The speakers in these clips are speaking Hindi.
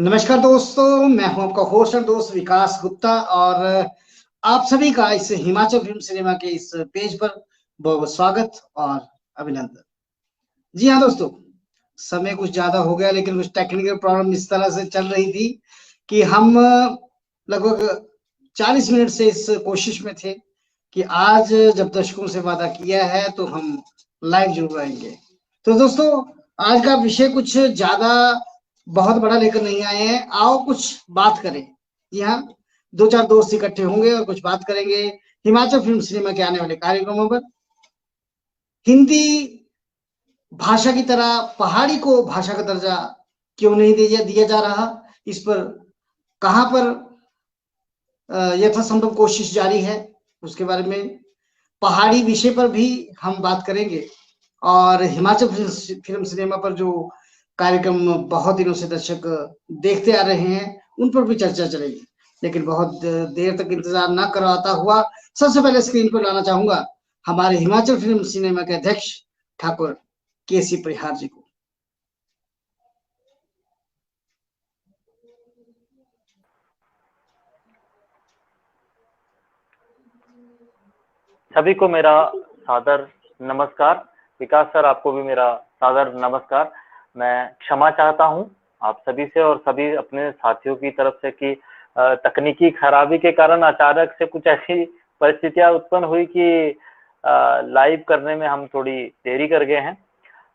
नमस्कार दोस्तों, मैं हूं आपका होस्ट और दोस्त विकास गुप्ता और आप सभी का इस हिमाचल फिल्म सिनेमा के इस पेज पर बहुत बहुत स्वागत और अभिनंदन। जी हाँ दोस्तों, समय कुछ ज्यादा हो गया लेकिन कुछ टेक्निकल प्रॉब्लम इस तरह से चल रही थी कि हम लगभग 40 मिनट से इस कोशिश में थे कि आज जब दर्शकों से वादा किया है तो हम लाइव जरूर आएंगे। तो दोस्तों, आज का विषय कुछ ज्यादा बहुत बड़ा लेकर नहीं आए हैं। आओ कुछ बात करें। जी हाँ, दो चार दोस्त इकट्ठे होंगे और कुछ बात करेंगे हिमाचल फिल्म सिनेमा के आने वाले कार्यक्रमों पर। हिंदी भाषा की तरह पहाड़ी को भाषा का दर्जा क्यों नहीं दिया जा रहा, इस पर कहां पर यथासंभव कोशिश जारी है, उसके बारे में पहाड़ी विषय पर भी हम बात करेंगे। और हिमाचल फिल्म सिनेमा पर जो कार्यक्रम बहुत दिनों से दर्शक देखते आ रहे हैं उन पर भी चर्चा चलेगी। लेकिन बहुत देर तक इंतजार न करवाता हुआ सबसे पहले स्क्रीन पर लाना चाहूंगा हमारे हिमाचल फिल्म सिनेमा के अध्यक्ष ठाकुर केसी परिहार जी को। सभी को मेरा सादर नमस्कार। विकास सर, आपको भी मेरा सादर नमस्कार। मैं क्षमा चाहता हूं आप सभी से और सभी अपने साथियों की तरफ से कि तकनीकी खराबी के कारण अचानक से कुछ ऐसी परिस्थितियां उत्पन्न हुई कि लाइव करने में हम थोड़ी देरी कर गए हैं।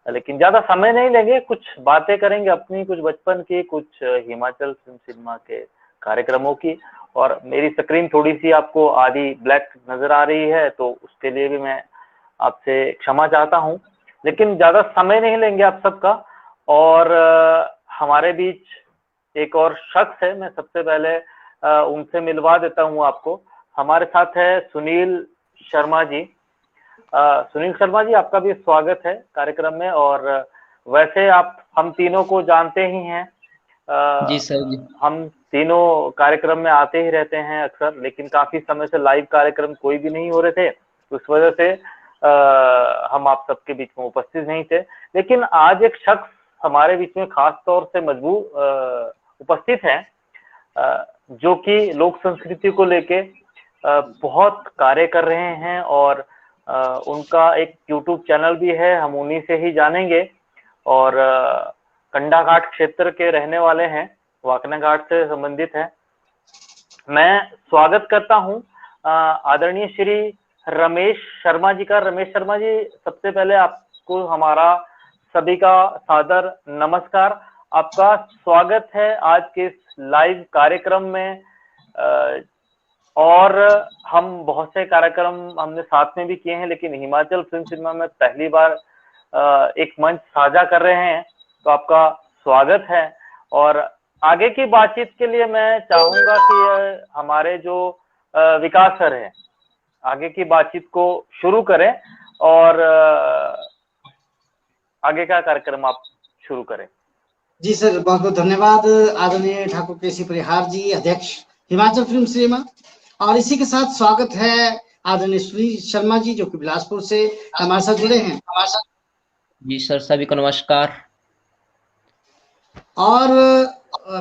लेकिन ज्यादा समय नहीं लेंगे, कुछ बातें करेंगे अपनी, कुछ बचपन की, कुछ हिमाचल फिल्म सिनेमा के कार्यक्रमों की। और मेरी स्क्रीन थोड़ी सी आपको आधी ब्लैक नजर आ रही है तो उसके लिए भी मैं आपसे क्षमा चाहता हूं। लेकिन ज्यादा समय नहीं लेंगे आप सबका। और हमारे बीच एक और शख्स है, मैं सबसे पहले उनसे मिलवा देता हूं आपको। हमारे साथ है सुनील शर्मा जी। सुनील शर्मा जी, आपका भी स्वागत है कार्यक्रम में। और वैसे आप हम तीनों को जानते ही हैं। जी सर जी। हम तीनों कार्यक्रम में आते ही रहते हैं अक्सर, लेकिन काफी समय से लाइव कार्यक्रम कोई भी नहीं हो रहे थे, उस वजह से हम आप सबके बीच में उपस्थित नहीं थे। लेकिन आज एक शख्स हमारे बीच में खास तौर से मजबूत उपस्थित है, जो कि लोक संस्कृति को लेके बहुत कार्य कर रहे हैं। और उनका एक यूट्यूब चैनल भी है, हम उन्हीं से ही जानेंगे। और कंडाघाट क्षेत्र के रहने वाले हैं, वाकना घाट से संबंधित है। मैं स्वागत करता हूं आदरणीय श्री रमेश शर्मा जी का। रमेश शर्मा जी, सबसे पहले आपको हमारा सभी का सादर नमस्कार। आपका स्वागत है आज के इस लाइव कार्यक्रम में। और हम बहुत से कार्यक्रम हमने साथ में भी किए हैं, लेकिन हिमाचल फिल्म सिनेमा में पहली बार एक मंच साझा कर रहे हैं, तो आपका स्वागत है। और आगे की बातचीत के लिए मैं चाहूंगा कि हमारे जो विकास सर हैं आगे की बातचीत को शुरू करें और आगे का कार्यक्रम आप शुरू करें। जी सर, बहुत बहुत धन्यवाद आदरणीय ठाकुर केसी परिहार जी, अध्यक्ष हिमाचल फिल्म सिनेमा। और इसी के साथ स्वागत है आदरणीय सुनील शर्मा जी, जो कि बिलासपुर से हमारे साथ जुड़े हैं। जी सर, सभी को नमस्कार। और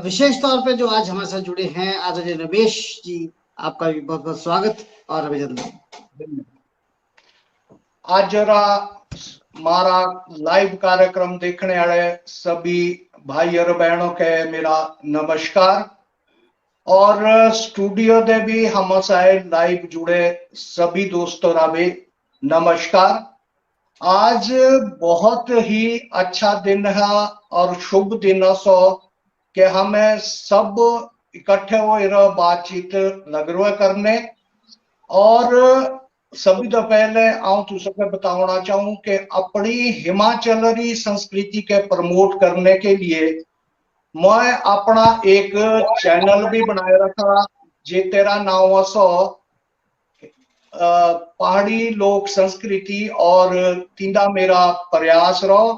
विशेष तौर पे जो आज हमारे साथ जुड़े हैं आदरणीय रमेश जी, आपका भी बहुत बहुत स्वागत और अभिनंदन। आज जरा हमारा लाइव कार्यक्रम देखने वाले सभी भाई और बहनों के मेरा नमस्कार। और स्टूडियो दे भी हम साए लाइव जुड़े सभी दोस्तों रा भी नमस्कार। आज बहुत ही अच्छा दिन है और शुभ दिन सो कि हमें सब इकट्ठे हो बातचीत लग रहा करने। और सभी तो पहले आऊं तो सबको बताना चाहूं कि अपनी हिमाचली संस्कृति के प्रमोट करने के लिए मैं अपना एक चैनल भी बनाए रखा, जे तेरा नाम सो पहाड़ी लोक संस्कृति। और तींदा मेरा प्रयास रहो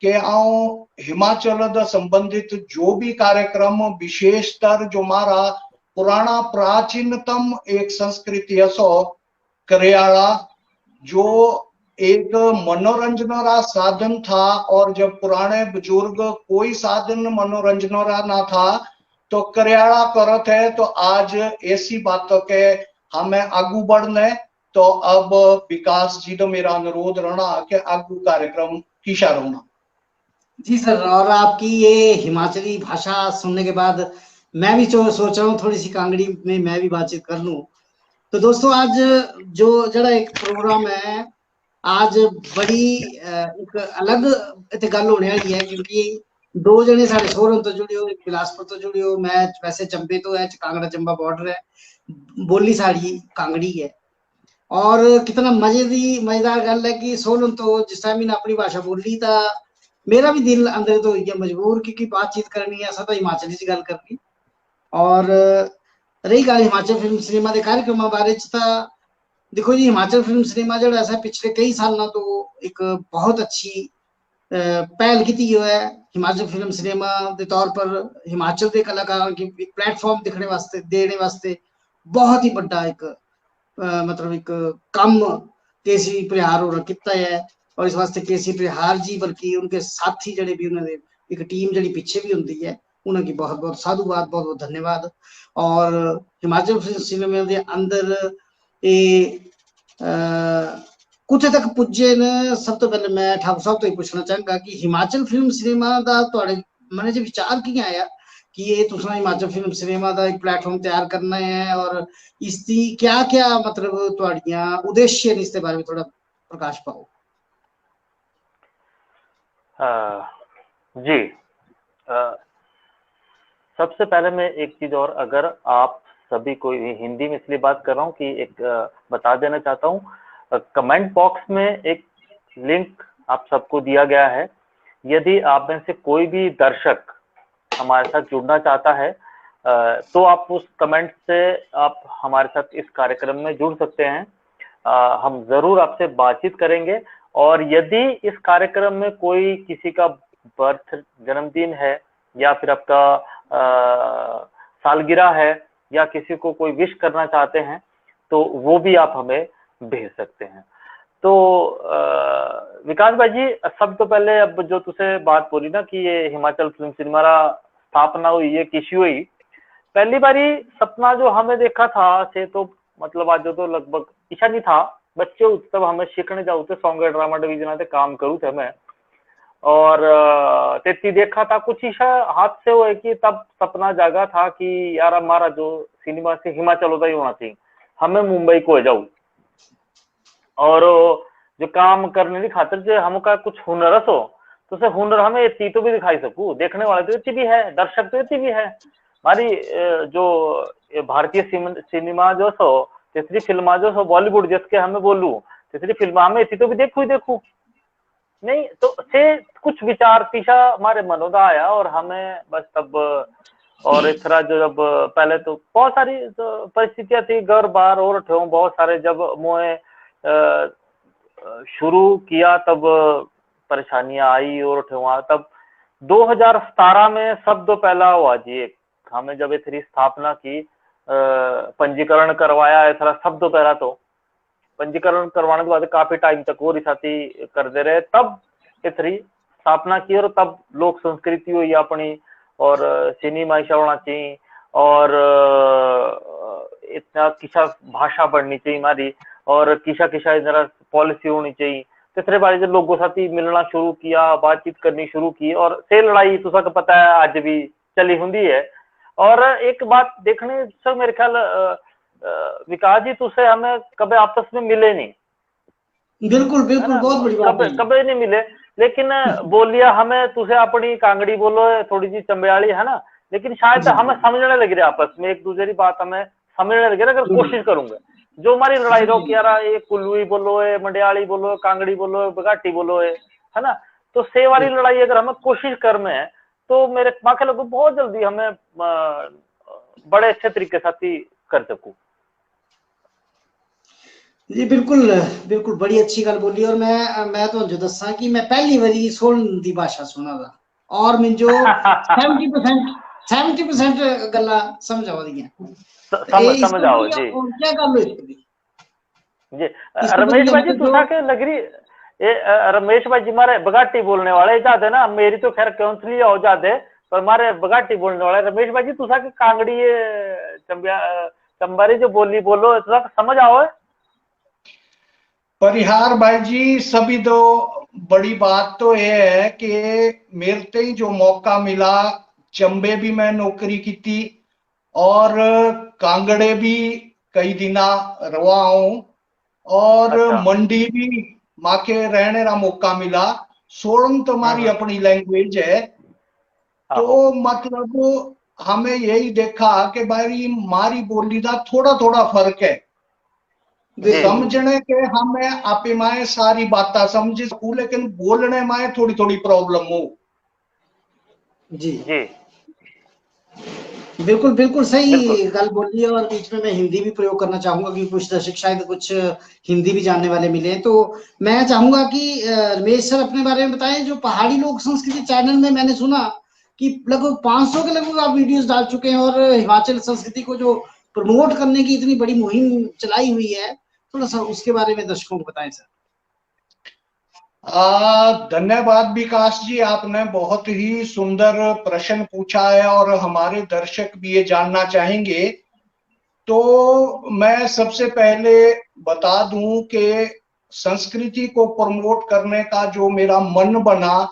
कि आऊं हिमाचल द संबंधित जो भी कार्यक्रम विशेषतर जो मारा पुराना प्राचीनतम एक संस्कृति है सो करियाला, जो एक मनोरंजन का साधन था। और जब पुराने बुजुर्ग कोई साधन मनोरंजन का ना था तो करियाला करत है। तो आज ऐसी बातों के हमें आगू बढ़ने, तो अब विकास जी तो मेरा अनुरोध रहना कि आगू कार्यक्रम किशा रहना। जी सर, और आपकी ये हिमाचली भाषा सुनने के बाद मैं भी सोच रहा हूँ थोड़ी सी कांगड़ी में मैं भी बातचीत कर लूं। तो दोस्तों, आज जो जरा एक प्रोग्राम है, आज बड़ी एक अलग इत्थे गल होने वाली है, क्योंकि दो जने साढ़े सोहरों तो जुड़े हो, बिलासपुर तो जुड़े हो, मैं वैसे चंबे तो है, कांगड़ा चंबा बॉर्डर है, बोली साड़ी कांगड़ी है। और कितना मजेदार गल है कि सोहरों तो जिस टाइम इन्हें अपनी भाषा बोली था, मेरा भी दिल अंदर तो होई गया मजबूर, क्योंकि बातचीत करनी है, असा तो हिमाचली च गल करनी। और रही गल हिमाचल फिल्म सिनेमा के कार्यक्रमों बारे च, तां देखो जी, हिमाचल फिल्म सिनेमा जो ऐसा पिछले कई सालों तो एक बहुत अच्छी पहल की है। हिमाचल फिल्म सिनेमा के तौर पर हिमाचल के कलाकारों की एक प्लेटफॉर्म दिखने वास्ते देने वास्ते बहुत ही बड़ा एक मतलब एक कम केसी परिहार होना किता है। और इस वास्ते केसी परिहार जी, बल्कि उनके साथी जड़े भी उन्होंने एक टीम जड़ी पीछे भी होंगी है, उनकी बहुत बहुत साधुवाद, बहुत बहुत धन्यवाद। और हिमाचल फिल्म सिनेमा के अंदर ये कुत्थे तक पुजे ने, सब तो पहले मैं ठाकुर साहब तो ही पूछना चाहूंगा कि हिमाचल फिल्म सिनेमा का तुहाडे मन च विचार कियां आया कि ये तुसा हिमाचल फिल्म सिनेमा का एक प्लेटफॉर्म तैयार करना है, और इसकी क्या क्या मतलब तुहाड़ियां उद्देश्य ने, इसके बारे में थोड़ा प्रकाश पाओ। जी, सबसे पहले मैं एक चीज, और अगर आप सभी को हिंदी में इसलिए बात कर रहा हूँ कि एक बता देना चाहता हूँ, कमेंट बॉक्स में एक लिंक आप सबको दिया गया है। यदि आप में से कोई भी दर्शक हमारे साथ जुड़ना चाहता है, तो आप उस कमेंट से आप हमारे साथ इस कार्यक्रम में जुड़ सकते हैं। हम जरूर आपसे बातचीत करेंगे। और यदि इस कार्यक्रम में कोई किसी का बर्थ जन्मदिन है, या फिर आपका सालगिरह है, या किसी को कोई विश करना चाहते हैं, तो वो भी आप हमें भेज सकते हैं। तो विकास भाई जी, सब तो पहले अब जो तुसे बात बोली ना कि ये हिमाचल फिल्म सिनेमा स्थापना हुई, ये किसी हुई पहली बारी सपना जो हमें देखा था से, तो मतलब आज तो लगभग इच्छा नहीं था, बच्चे तब हमें सीखने जाऊ थे, सॉन्ग ड्रामा डिवीजन से काम करूँ थे मैं, और तेती देखा था कुछ ईशा हाथ से हुए कि तब सपना जागा था कि यार हमारा जो सिनेमा से हिमाचल होता ही होना चाहिए, हमें मुंबई को जाऊ, और जो काम करने की खातिर जो हमका कुछ हुनर हो, तो से हुनर हमें इतनी तो भी दिखाई सकूं, देखने वाले तो इतनी भी है, दर्शक तो इतनी भी है। हमारी जो भारतीय सिनेमा जो सो, तीसरी फिल्मा जो सो बॉलीवुड जिसके हमें बोलूं, तीसरी फिल्मा हमें इतनी तो भी देखू ही देखू नहीं, तो से कुछ विचार पीछा हमारे मनोदा आया, और हमें बस तब, और इस तरह जो जब पहले तो बहुत सारी तो परिस्थितियां थी, घर बार और थे बहुत सारे, जब मोए शुरू किया तब परेशानियां आई और थे, तब 2017 में सब तो पहला हुआ जी, हमें जब इतनी स्थापना की, पंजीकरण करवाया इस तरह सब तो पहला, तो पंजीकरण करवाने के बाद काफी टाइम तक वो रिसाती करते रहे, तब इतनी स्थापना की, और तब लोक संस्कृति हुई अपनी, और सिनेमा होना चाहिए, और इतना किसा भाषा बढ़नी चाहिए हमारी, और किसा किसा जरा पॉलिसी होनी चाहिए। तीसरे बार जब लोगों साथ मिलना शुरू किया, बातचीत करनी शुरू की, और से लड़ाई तो सबको पता है आज भी चली होंगी है। और एक बात देखने से मेरे ख्याल विकास जी, तुझसे हमें कभी आपस में मिले नहीं, बिल्कुल बिल्कुल, बहुत बड़ी बात है, कभी नहीं मिले, लेकिन बोलिया हमें तुझे अपनी कांगड़ी बोलो, थोड़ी सी चंबयाली है ना, लेकिन शायद हमें समझने लग रहे आपस में, एक दूसरे की बात हमें समझने लग रहे, अगर कोशिश करूंगे। जो हमारी लड़ाई रोक यार, ये कुल्लुई बोलो है, मंडियाली बोलो है, कांगड़ी बोलो है, बघाटी बोलो है ना, तो से वाली लड़ाई अगर हमें कोशिश कर में, तो मेरे माँ के लोग बहुत जल्दी हमें बड़े अच्छे तरीके से ही कर सकूं। जी बिल्कुल बिल्कुल, बड़ी अच्छी गल बोली। और मैं तो जो दसा कि मैं पहली बारी सोहन दी भाषा सुना था, और मुझे 70% गल्ला समझ आ रही समझ आओ जी। क्या गल हुई जी रमेश भाई जी, तुसा के लग रही रमेश भाई जी हमारे बघाटी बोलने वाले जाते ना, मेरी तो खैर काउंसली हो जाते, पर मारे बगाटी बोलने वाले रमेश भाई जी तुसा के कांगड़ी चंबारी जो बोली बोलो तुसा समझ आओ है? परिहार भाई जी सभी तो बड़ी बात तो ये है कि मेरे ते ही जो मौका मिला, चंबे भी मैं नौकरी की थी और कांगड़े भी कई दिना रहा हूं और अच्छा मंडी भी माँ के रहने का मौका मिला। सोलन तो हमारी अपनी लैंग्वेज है, आहो तो मतलब हमें यही देखा कि भाई हमारी बोली का थोड़ा थोड़ा फर्क है। जी समझने के हमें आप माए सारी बात समझ सकूं, लेकिन बोलने माए थोड़ी थोड़ी प्रॉब्लम हो। जी जी बिल्कुल बिल्कुल बिल्कुल सही गल बोली है। और बीच में मैं हिंदी भी प्रयोग करना चाहूंगा कि कुछ दर्शक शायद कुछ हिंदी भी जानने वाले मिले, तो मैं चाहूंगा कि रमेश सर अपने बारे में बताएं। जो पहाड़ी लोक संस्कृति चैनल में मैंने सुना कि लगभग 500 के लगभग आप वीडियोस डाल चुके हैं और हिमाचल संस्कृति को जो प्रमोट करने की इतनी बड़ी मुहिम चलाई हुई है, थोड़ा सा उसके बारे में दर्शकों को बताएं सर। धन्यवाद विकास जी, आपने बहुत ही सुंदर प्रश्न पूछा है और हमारे दर्शक भी ये जानना चाहेंगे। तो मैं सबसे पहले बता दूं कि संस्कृति को प्रमोट करने का जो मेरा मन बना,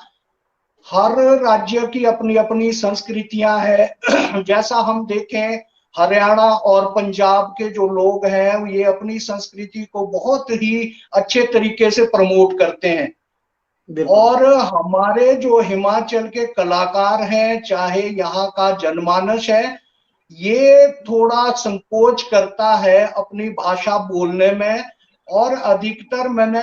हर राज्य की अपनी अपनी संस्कृतियां हैं। जैसा हम देखें हरियाणा और पंजाब के जो लोग हैं ये अपनी संस्कृति को बहुत ही अच्छे तरीके से प्रमोट करते हैं। बिल्कुल और हमारे जो हिमाचल के कलाकार हैं, चाहे यहाँ का जनमानस है, ये थोड़ा संकोच करता है अपनी भाषा बोलने में। और अधिकतर मैंने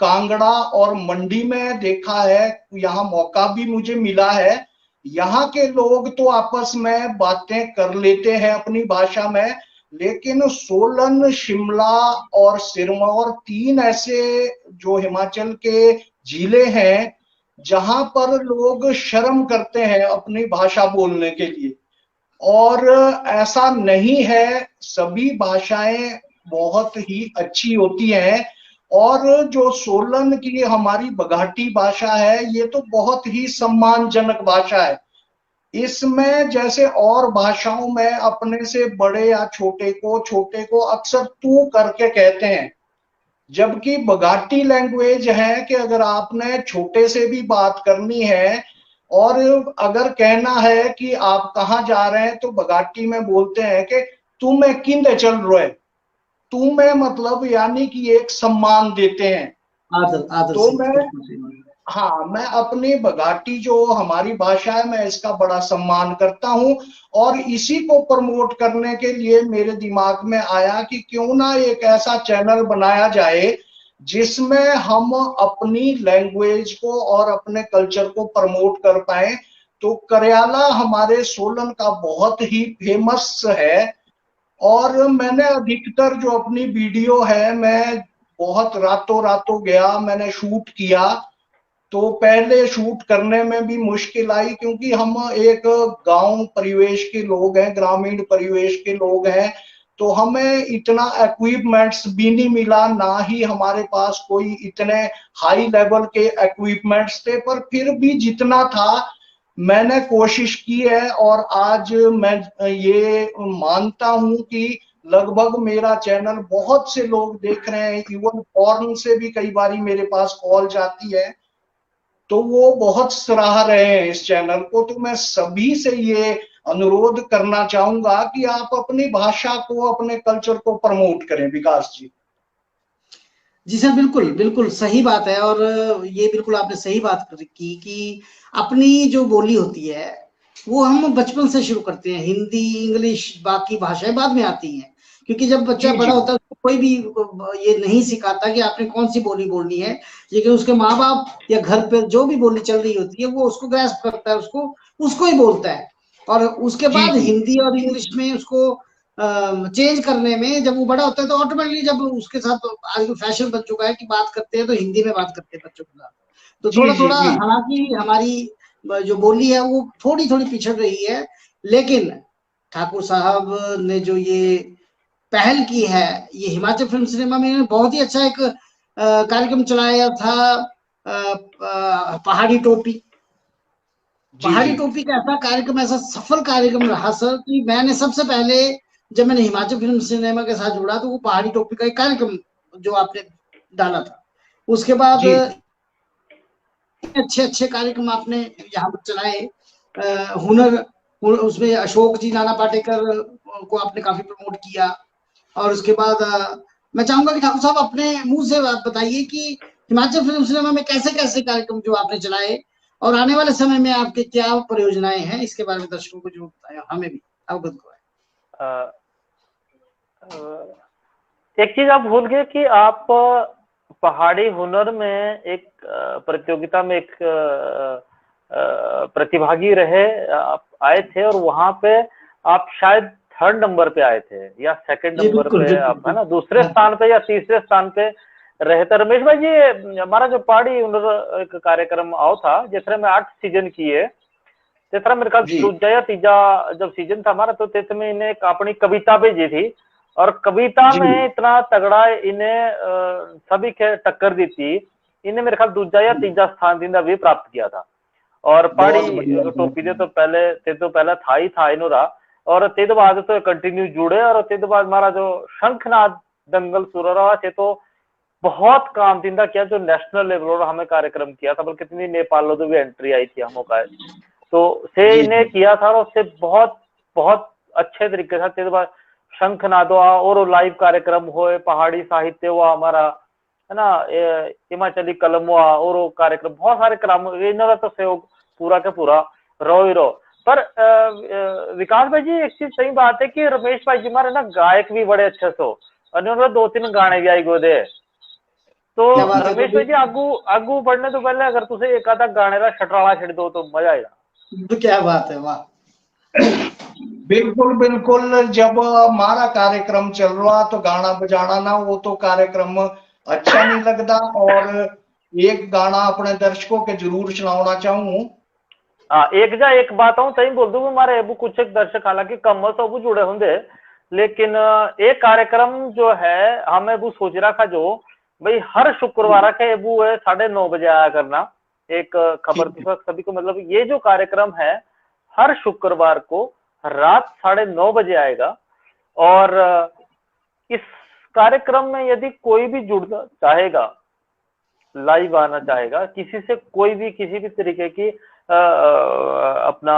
कांगड़ा और मंडी में देखा है, यहाँ मौका भी मुझे मिला है, यहाँ के लोग तो आपस में बातें कर लेते हैं अपनी भाषा में, लेकिन सोलन, शिमला और सिरमौर 3 ऐसे जो हिमाचल के जिले हैं जहां पर लोग शर्म करते हैं अपनी भाषा बोलने के लिए। और ऐसा नहीं है, सभी भाषाएं बहुत ही अच्छी होती हैं। और जो सोलन की हमारी बघाटी भाषा है ये तो बहुत ही सम्मानजनक भाषा है। इसमें जैसे और भाषाओं में अपने से बड़े या छोटे को अक्सर तू करके कहते हैं, जबकि बघाटी लैंग्वेज है कि अगर आपने छोटे से भी बात करनी है और अगर कहना है कि आप कहाँ जा रहे हैं, तो बघाटी में बोलते हैं कि तू में किंदे चल रहे, तू में मतलब यानी कि एक सम्मान देते हैं। आदर आदर तो से मैं, बिल्कुल सही। हाँ, मैं अपनी बघाटी जो हमारी भाषा है मैं इसका बड़ा सम्मान करता हूँ। और इसी को प्रमोट करने के लिए मेरे दिमाग में आया कि क्यों ना एक ऐसा चैनल बनाया जाए जिसमें हम अपनी लैंग्वेज को और अपने कल्चर को प्रमोट कर पाए। तो करयाला हमारे सोलन का बहुत ही फेमस है और मैंने अधिकतर जो अपनी वीडियो है मैं बहुत रातों रातों गया, मैंने शूट किया। तो पहले शूट करने में भी मुश्किल आई क्योंकि हम एक गांव परिवेश के लोग हैं, ग्रामीण परिवेश के लोग हैं, तो हमें इतना इक्विपमेंट्स भी नहीं मिला, ना ही हमारे पास कोई इतने हाई लेवल के इक्विपमेंट्स थे। पर फिर भी जितना था मैंने कोशिश की है और आज मैं ये मानता हूं कि लगभग मेरा चैनल बहुत से लोग देख रहे हैं। इवन फॉरेन से भी कई बारी मेरे पास कॉल जाती है, तो वो बहुत सराह रहे हैं इस चैनल को। तो मैं सभी से ये अनुरोध करना चाहूंगा कि आप अपनी भाषा को, अपने कल्चर को प्रमोट करें। विकास जी। जी सर बिल्कुल बिल्कुल सही बात है। और ये बिल्कुल आपने सही बात की कि अपनी जो बोली होती है वो हम बचपन से शुरू करते हैं। हिंदी, इंग्लिश, बाकी भाषाएं बाद में आती हैं, क्योंकि जब बच्चा जी जी। बड़ा होता है तो कोई भी ये नहीं सिखाता कि आपने कौन सी बोली बोलनी है, लेकिन उसके माँ बाप या घर पर जो भी बोली चल रही होती है वो उसको ग्रैस्प करता है, उसको उसको ही बोलता है। और उसके जी बाद जी। हिंदी और इंग्लिश में उसको चेंज करने में जब वो बड़ा होता है तो ऑटोमेटिकली जब उसके साथ आजकल फैशन बन चुका है कि बात करते हैं तो हिंदी में बात करते हैं बच्चों के साथ, तो जी थोड़ा जी थोड़ा जी। हालांकि हमारी जो बोली है वो थोड़ी थोड़ी पिछड़ रही है। लेकिन ठाकुर साहब ने जो ये पहल की है, ये हिमाचल फिल्म सिनेमा में बहुत ही अच्छा एक कार्यक्रम चलाया था, पहाड़ी टोपी। पहाड़ी टोपी का ऐसा कार्यक्रम, ऐसा सफल कार्यक्रम रहा सर कि मैंने सबसे पहले जब मैंने हिमाचल फिल्म सिनेमा के साथ जुड़ा तो वो पहाड़ी टोपी का एक कार्यक्रम जो आपने डाला था, उसके बाद अच्छे अच्छे कार्यक्रम आपने यहाँ पर चलाए। हुनर, उसमें अशोक जी नाना पाटेकर को आपने काफी प्रमोट किया। और उसके बाद मैं चाहूंगा कि ठाकुर साहब अपने मुंह से बताइए कि हिमाचल फिल्म सिनेमा में कैसे कैसे कार्यक्रम जो आपने चलाए और आने वाले समय में आपके क्या परियोजनाएं हैं, इसके बारे में दर्शकों को जो बताया, हमें भी अवगत कराएं। एक चीज आप भूल गए कि आप पहाड़ी हुनर में एक प्रतियोगिता में एक प्रतिभागी रहे, आप आए थे और वहां पे आप शायद 3rd नंबर पे आए थे या 2nd नंबर पे, आप है ना दूसरे स्थान पे या तीसरे स्थान पे रहे थे। रमेश भाई जी, हमारा जो पहाड़ी हुनर एक कार्यक्रम आओ था जिसमें में 8 सीजन किए, तेसरा मेरे ख्याल दूजा या तीजा जब सीजन था हमारा, तो तेसरे में इन्हें अपनी कविता भेजी थी और कविता में इतना तगड़ा इन्हें सभी के टक्कर दी थी, इन्हें मेरे ख्याल दूजा या तीजा स्थान दिन भी प्राप्त किया था। और पहाड़ी टोपी दे तो पहले था ही था इनोरा, और तेद बाद तो कंटिन्यू जुड़े, और तेद बाद हमारा जो शंखनाद दंगल सुररा से तो बहुत काम दिंदा किया, जो नेशनल लेवल और हमें कार्यक्रम किया था, बल्कि कितनी नेपाल भी एंट्री आई थी हमों का, तो से इन्हें किया था और उससे बहुत बहुत अच्छे तरीके से तेद बाद शंखनाद हुआ और लाइव कार्यक्रम हुए, पहाड़ी साहित्य हुआ हमारा, है ना, हिमाचली कलम हुआ और वो कार्यक्रम बहुत सारे क्रम, इन्होंने तो सहयोग पूरा के पूरा रो ही रो। पर विकास भाई जी, एक चीज सही बात है कि रमेश भाई जी हमारे ना गायक भी बड़े अच्छे सो, और इन्होंने 2-3 गाने भी आई गोदे, तो रमेश भाई जी आगू बढ़ने तो पहले अगर तुझे एक आधा गाने का शटराला छिड़ दो तो मजा आएगा। क्या बात है, वाह। बिल्कुल बिल्कुल, जब हमारा कार्यक्रम चल रहा तो गाना बजाना ना वो तो कार्यक्रम अच्छा नहीं लगता, और एक गाना अपने दर्शकों के जरूर सुनाना चाहूँ। एक बात हूँ सही बोल दूं, हमारे अबू कुछ एक दर्शक हालांकि कम सब जुड़े होंगे, लेकिन एक कार्यक्रम जो है हमें वो सोच रखा जो भाई हर शुक्रवार के अबू 9:30 बजे आया करना, एक खबर तो सभी को, मतलब ये जो कार्यक्रम है हर शुक्रवार को रात 9:30 बजे आएगा, और इस कार्यक्रम में यदि कोई भी जुड़ना चाहेगा, लाइव आना चाहेगा, किसी से कोई भी किसी भी तरीके की अपना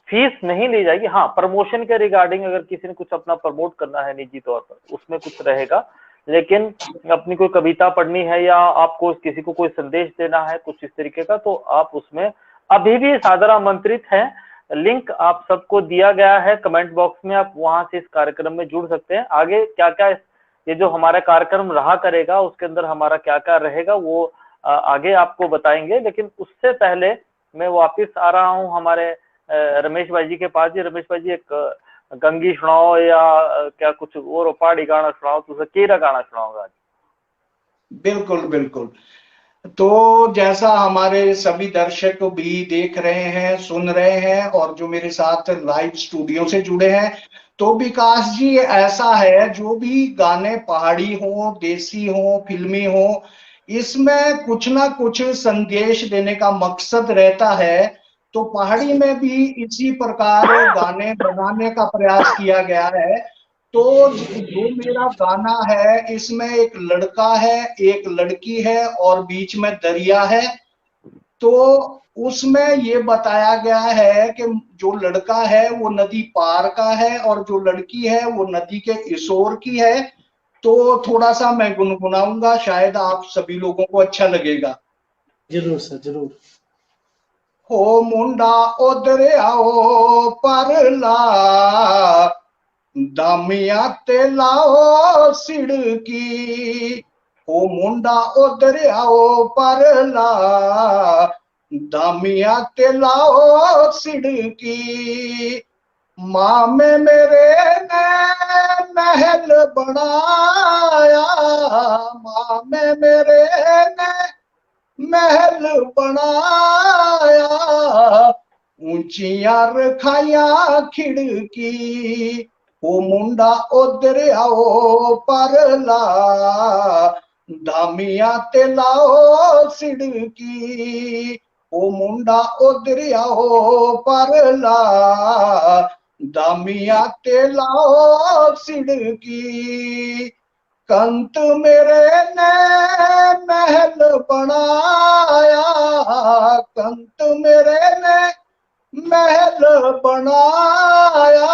फीस नहीं ली जाएगी। हाँ, प्रमोशन के रिगार्डिंग अगर किसी ने कुछ अपना प्रमोट करना है निजी तौर पर उसमें कुछ रहेगा, लेकिन अपनी कोई कविता पढ़नी है या आपको किसी को कोई संदेश देना है कुछ इस तरीके का, तो आप उसमें अभी भी सादर आमंत्रित हैं। लिंक आप सबको दिया गया है कमेंट बॉक्स में, आप वहां से इस कार्यक्रम में जुड़ सकते हैं। आगे क्या क्या ये जो हमारा कार्यक्रम रहा करेगा उसके अंदर हमारा क्या क्या रहेगा वो आगे आपको बताएंगे, लेकिन उससे पहले मैं वापिस आ रहा हूं हमारे रमेश भाई जी के पास। जी रमेश भाई जी, एक गंगी सुनाओ या क्या कुछ और पहाड़ी गाना सुनाओ, तुझे केरा गाना सुनाओगा आज। बिल्कुल बिल्कुल, तो जैसा हमारे सभी दर्शक भी देख रहे हैं, सुन रहे हैं, और जो मेरे साथ लाइव स्टूडियो से जुड़े हैं, तो विकास जी ऐसा है, जो भी गाने पहाड़ी हो, देसी हो, फिल्मी हो, इसमें कुछ ना कुछ संदेश देने का मकसद रहता है। तो पहाड़ी में भी इसी प्रकार गाने बनाने का प्रयास किया गया है। तो जो मेरा गाना है इसमें एक लड़का है, एक लड़की है और बीच में दरिया है। तो उसमें ये बताया गया है कि जो लड़का है वो नदी पार का है और जो लड़की है वो नदी के इस ओर की है। तो थोड़ा सा मैं गुनगुनाऊंगा, शायद आप सभी लोगों को अच्छा लगेगा। जरूर सर, जरूर। हो मुंडा ओ दरियाओ परला, दामिया ते लाओ सिड़की। हो मुंडा ओ दरियाओ परला, दामिया ते लाओ सिड़की। माँ में मेरे ने महल बनाया, माँ में मेरे ने महल बनाया, ऊंचियां रखाया खिड़की। ओ मुंडा उधर आओ परला, दामिया ते लाओ सिड़की। ओ मुंडा उधरिया हो परला दामिया ते लाओ सिड़की कंत मेरे ने महल बनाया कंत मेरे ने महल बनाया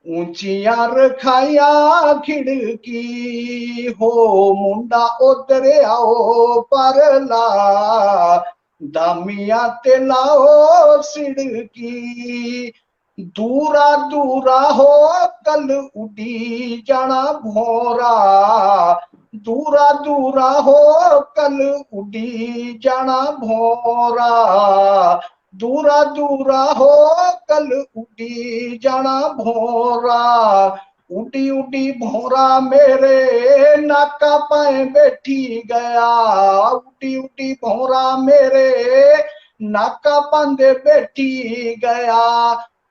ऊंचियां रखाया खिड़की हो मुंडा उतरे आओ परला दामिया ते लाओ सिड़की दूरा दूरा हो कल उड़ी जाना भोरा दूरा दूरा हो कल उड़ी जाना भोरा दूरा दूरा हो कल उड़ी जाना भोरा उड़ी उड़ी भोरा मेरे नाका पाए बैठी गया उड़ी उड़ी भोरा मेरे नाका पांदे बैठी गया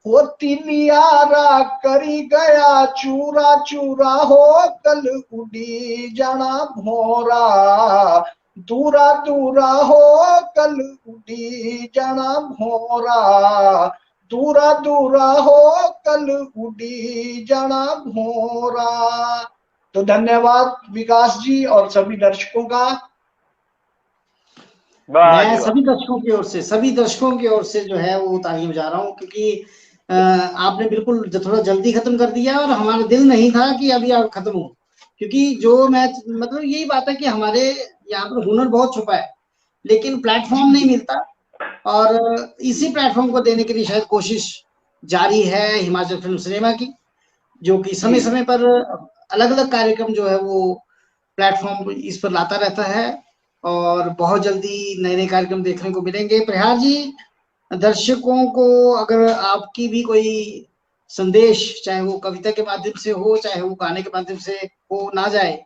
वो तिलियारा करी गया चूरा चूरा हो कल उड़ी जाना भोरा दूरा दूरा हो कल उड़ी जाना भोरा दूरा दूरा हो कल उड़ी जाना भोरा। तो धन्यवाद विकास जी और सभी दर्शकों का। मैं सभी दर्शकों की ओर से जो है वो तालियां बजा रहा हूँ, क्योंकि आपने बिल्कुल थोड़ा जल्दी खत्म कर दिया और हमारा दिल नहीं था कि अभी आप खत्म हो, क्योंकि जो मैच मतलब यही बात है कि हमारे यहाँ पर हुनर बहुत छुपा है लेकिन प्लेटफॉर्म नहीं मिलता, और इसी प्लेटफॉर्म को देने के लिए शायद कोशिश जारी है हिमाचल फिल्म सिनेमा की, जो कि समय समय पर अलग अलग कार्यक्रम जो है वो प्लेटफॉर्म इस पर लाता रहता है और बहुत जल्दी नए नए कार्यक्रम देखने को मिलेंगे। प्रहार जी, दर्शकों को अगर आपकी भी कोई संदेश, चाहे वो कविता के माध्यम से हो चाहे वो गाने के माध्यम से हो, ना जाए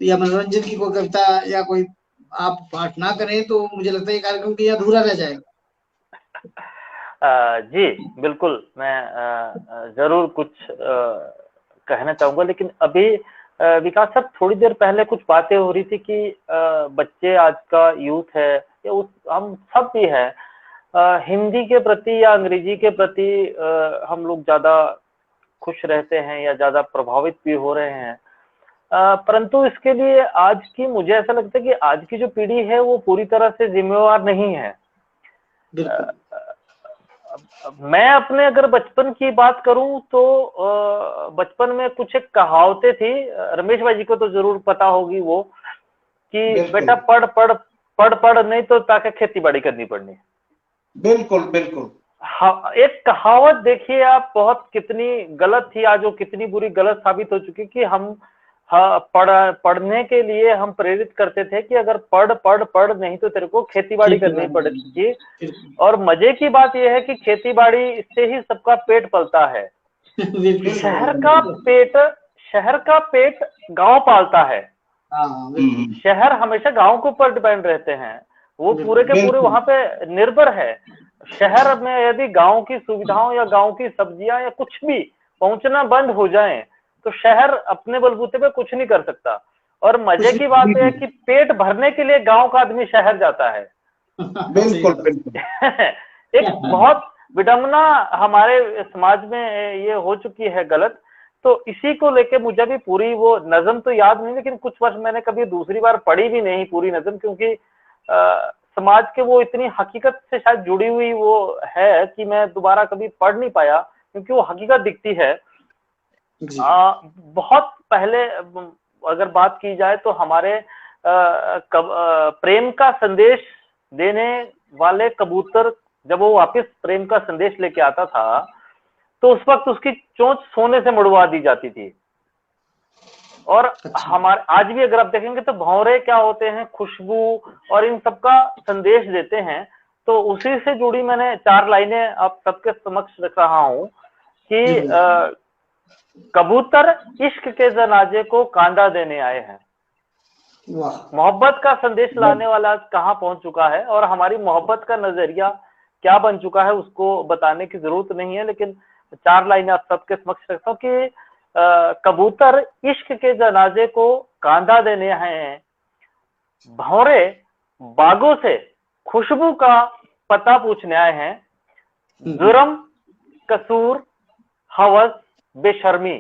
या मनोरंजन की कोई कविता या कोई आप पाठ ना करें तो मुझे लगता है ये कार्यक्रम भी अधूरा रह जाएगा। जी बिल्कुल, मैं जरूर कुछ कहना चाहूंगा, लेकिन अभी विकास साहब थोड़ी देर पहले कुछ बातें हो रही थी कि बच्चे, आज का यूथ है या हम सब भी है, हिंदी के प्रति या अंग्रेजी के प्रति हम लोग ज्यादा खुश रहते हैं या ज्यादा प्रभावित भी हो रहे हैं, परंतु इसके लिए आज की, मुझे ऐसा लगता है कि आज की जो पीढ़ी है वो पूरी तरह से जिम्मेवार नहीं है। मैं अपने अगर बचपन की बात करूं तो बचपन में कुछ एक कहावतें थी, रमेश भाई जी को तो जरूर पता होगी वो, कि बेटा पढ़ पढ़ पढ़ पढ़ नहीं तो ताकि खेती बाड़ी करनी पड़नी। बिल्कुल बिल्कुल। हाँ, एक कहावत देखिए आप, बहुत कितनी गलत थी, आज वो कितनी बुरी गलत साबित हो चुकी कि हम पढ़ने के लिए हम प्रेरित करते थे कि अगर पढ़ पढ़ पढ़ नहीं तो तेरे को खेती बाड़ी करनी पड़ेगी। और मजे की बात यह है कि खेती बाड़ी से ही सबका पेट पलता है। शहर का पेट गांव पालता है। शहर हमेशा गांव के ऊपर डिपेंड रहते हैं, वो पूरे के पूरे वहां पे निर्भर है। शहर में यदि गांव की सुविधाओं या गांव की सब्जियां या कुछ भी पहुंचना बंद हो जाए तो शहर अपने बलबूते पे कुछ नहीं कर सकता। और मजे की बात यह है कि पेट भरने के लिए गांव का आदमी शहर जाता है। बिल्कुल बिल्कुल। एक बहुत विडंबना हमारे समाज में ये हो चुकी है गलत। तो इसी को लेके मुझे भी पूरी वो नज़म तो याद नहीं, लेकिन कुछ वर्ष मैंने कभी दूसरी बार पढ़ी भी नहीं पूरी नज़म, क्योंकि समाज के वो इतनी हकीकत से शायद जुड़ी हुई वो है कि मैं दोबारा कभी पढ़ नहीं पाया, क्योंकि वो हकीकत दिखती है। बहुत पहले अगर बात की जाए तो हमारे प्रेम का संदेश देने वाले कबूतर जब वो वापस प्रेम का संदेश लेके आता था तो उस वक्त उसकी चोंच सोने से मुड़वा दी जाती थी। और हमारे आज भी अगर आप देखेंगे तो भौरे क्या होते हैं, खुशबू और इन सब का संदेश देते हैं। तो उसी से जुड़ी मैंने 4 लाइनें आप सबके समक्ष रख रहा हूं कि कबूतर इश्क के जनाजे को कांदा देने आए हैं। मोहब्बत का संदेश लाने वाला कहाँ पहुंच चुका है और हमारी मोहब्बत का नजरिया क्या बन चुका है उसको बताने की जरूरत नहीं है, लेकिन 4 लाइनें आप सबके समक्ष रखता हूँ कि कबूतर इश्क के जनाजे को कांधा देने आए हैं, भौरे बागों से खुशबू का पता पूछने आए हैं। जुर्म, कसूर, हवस, बेशर्मी,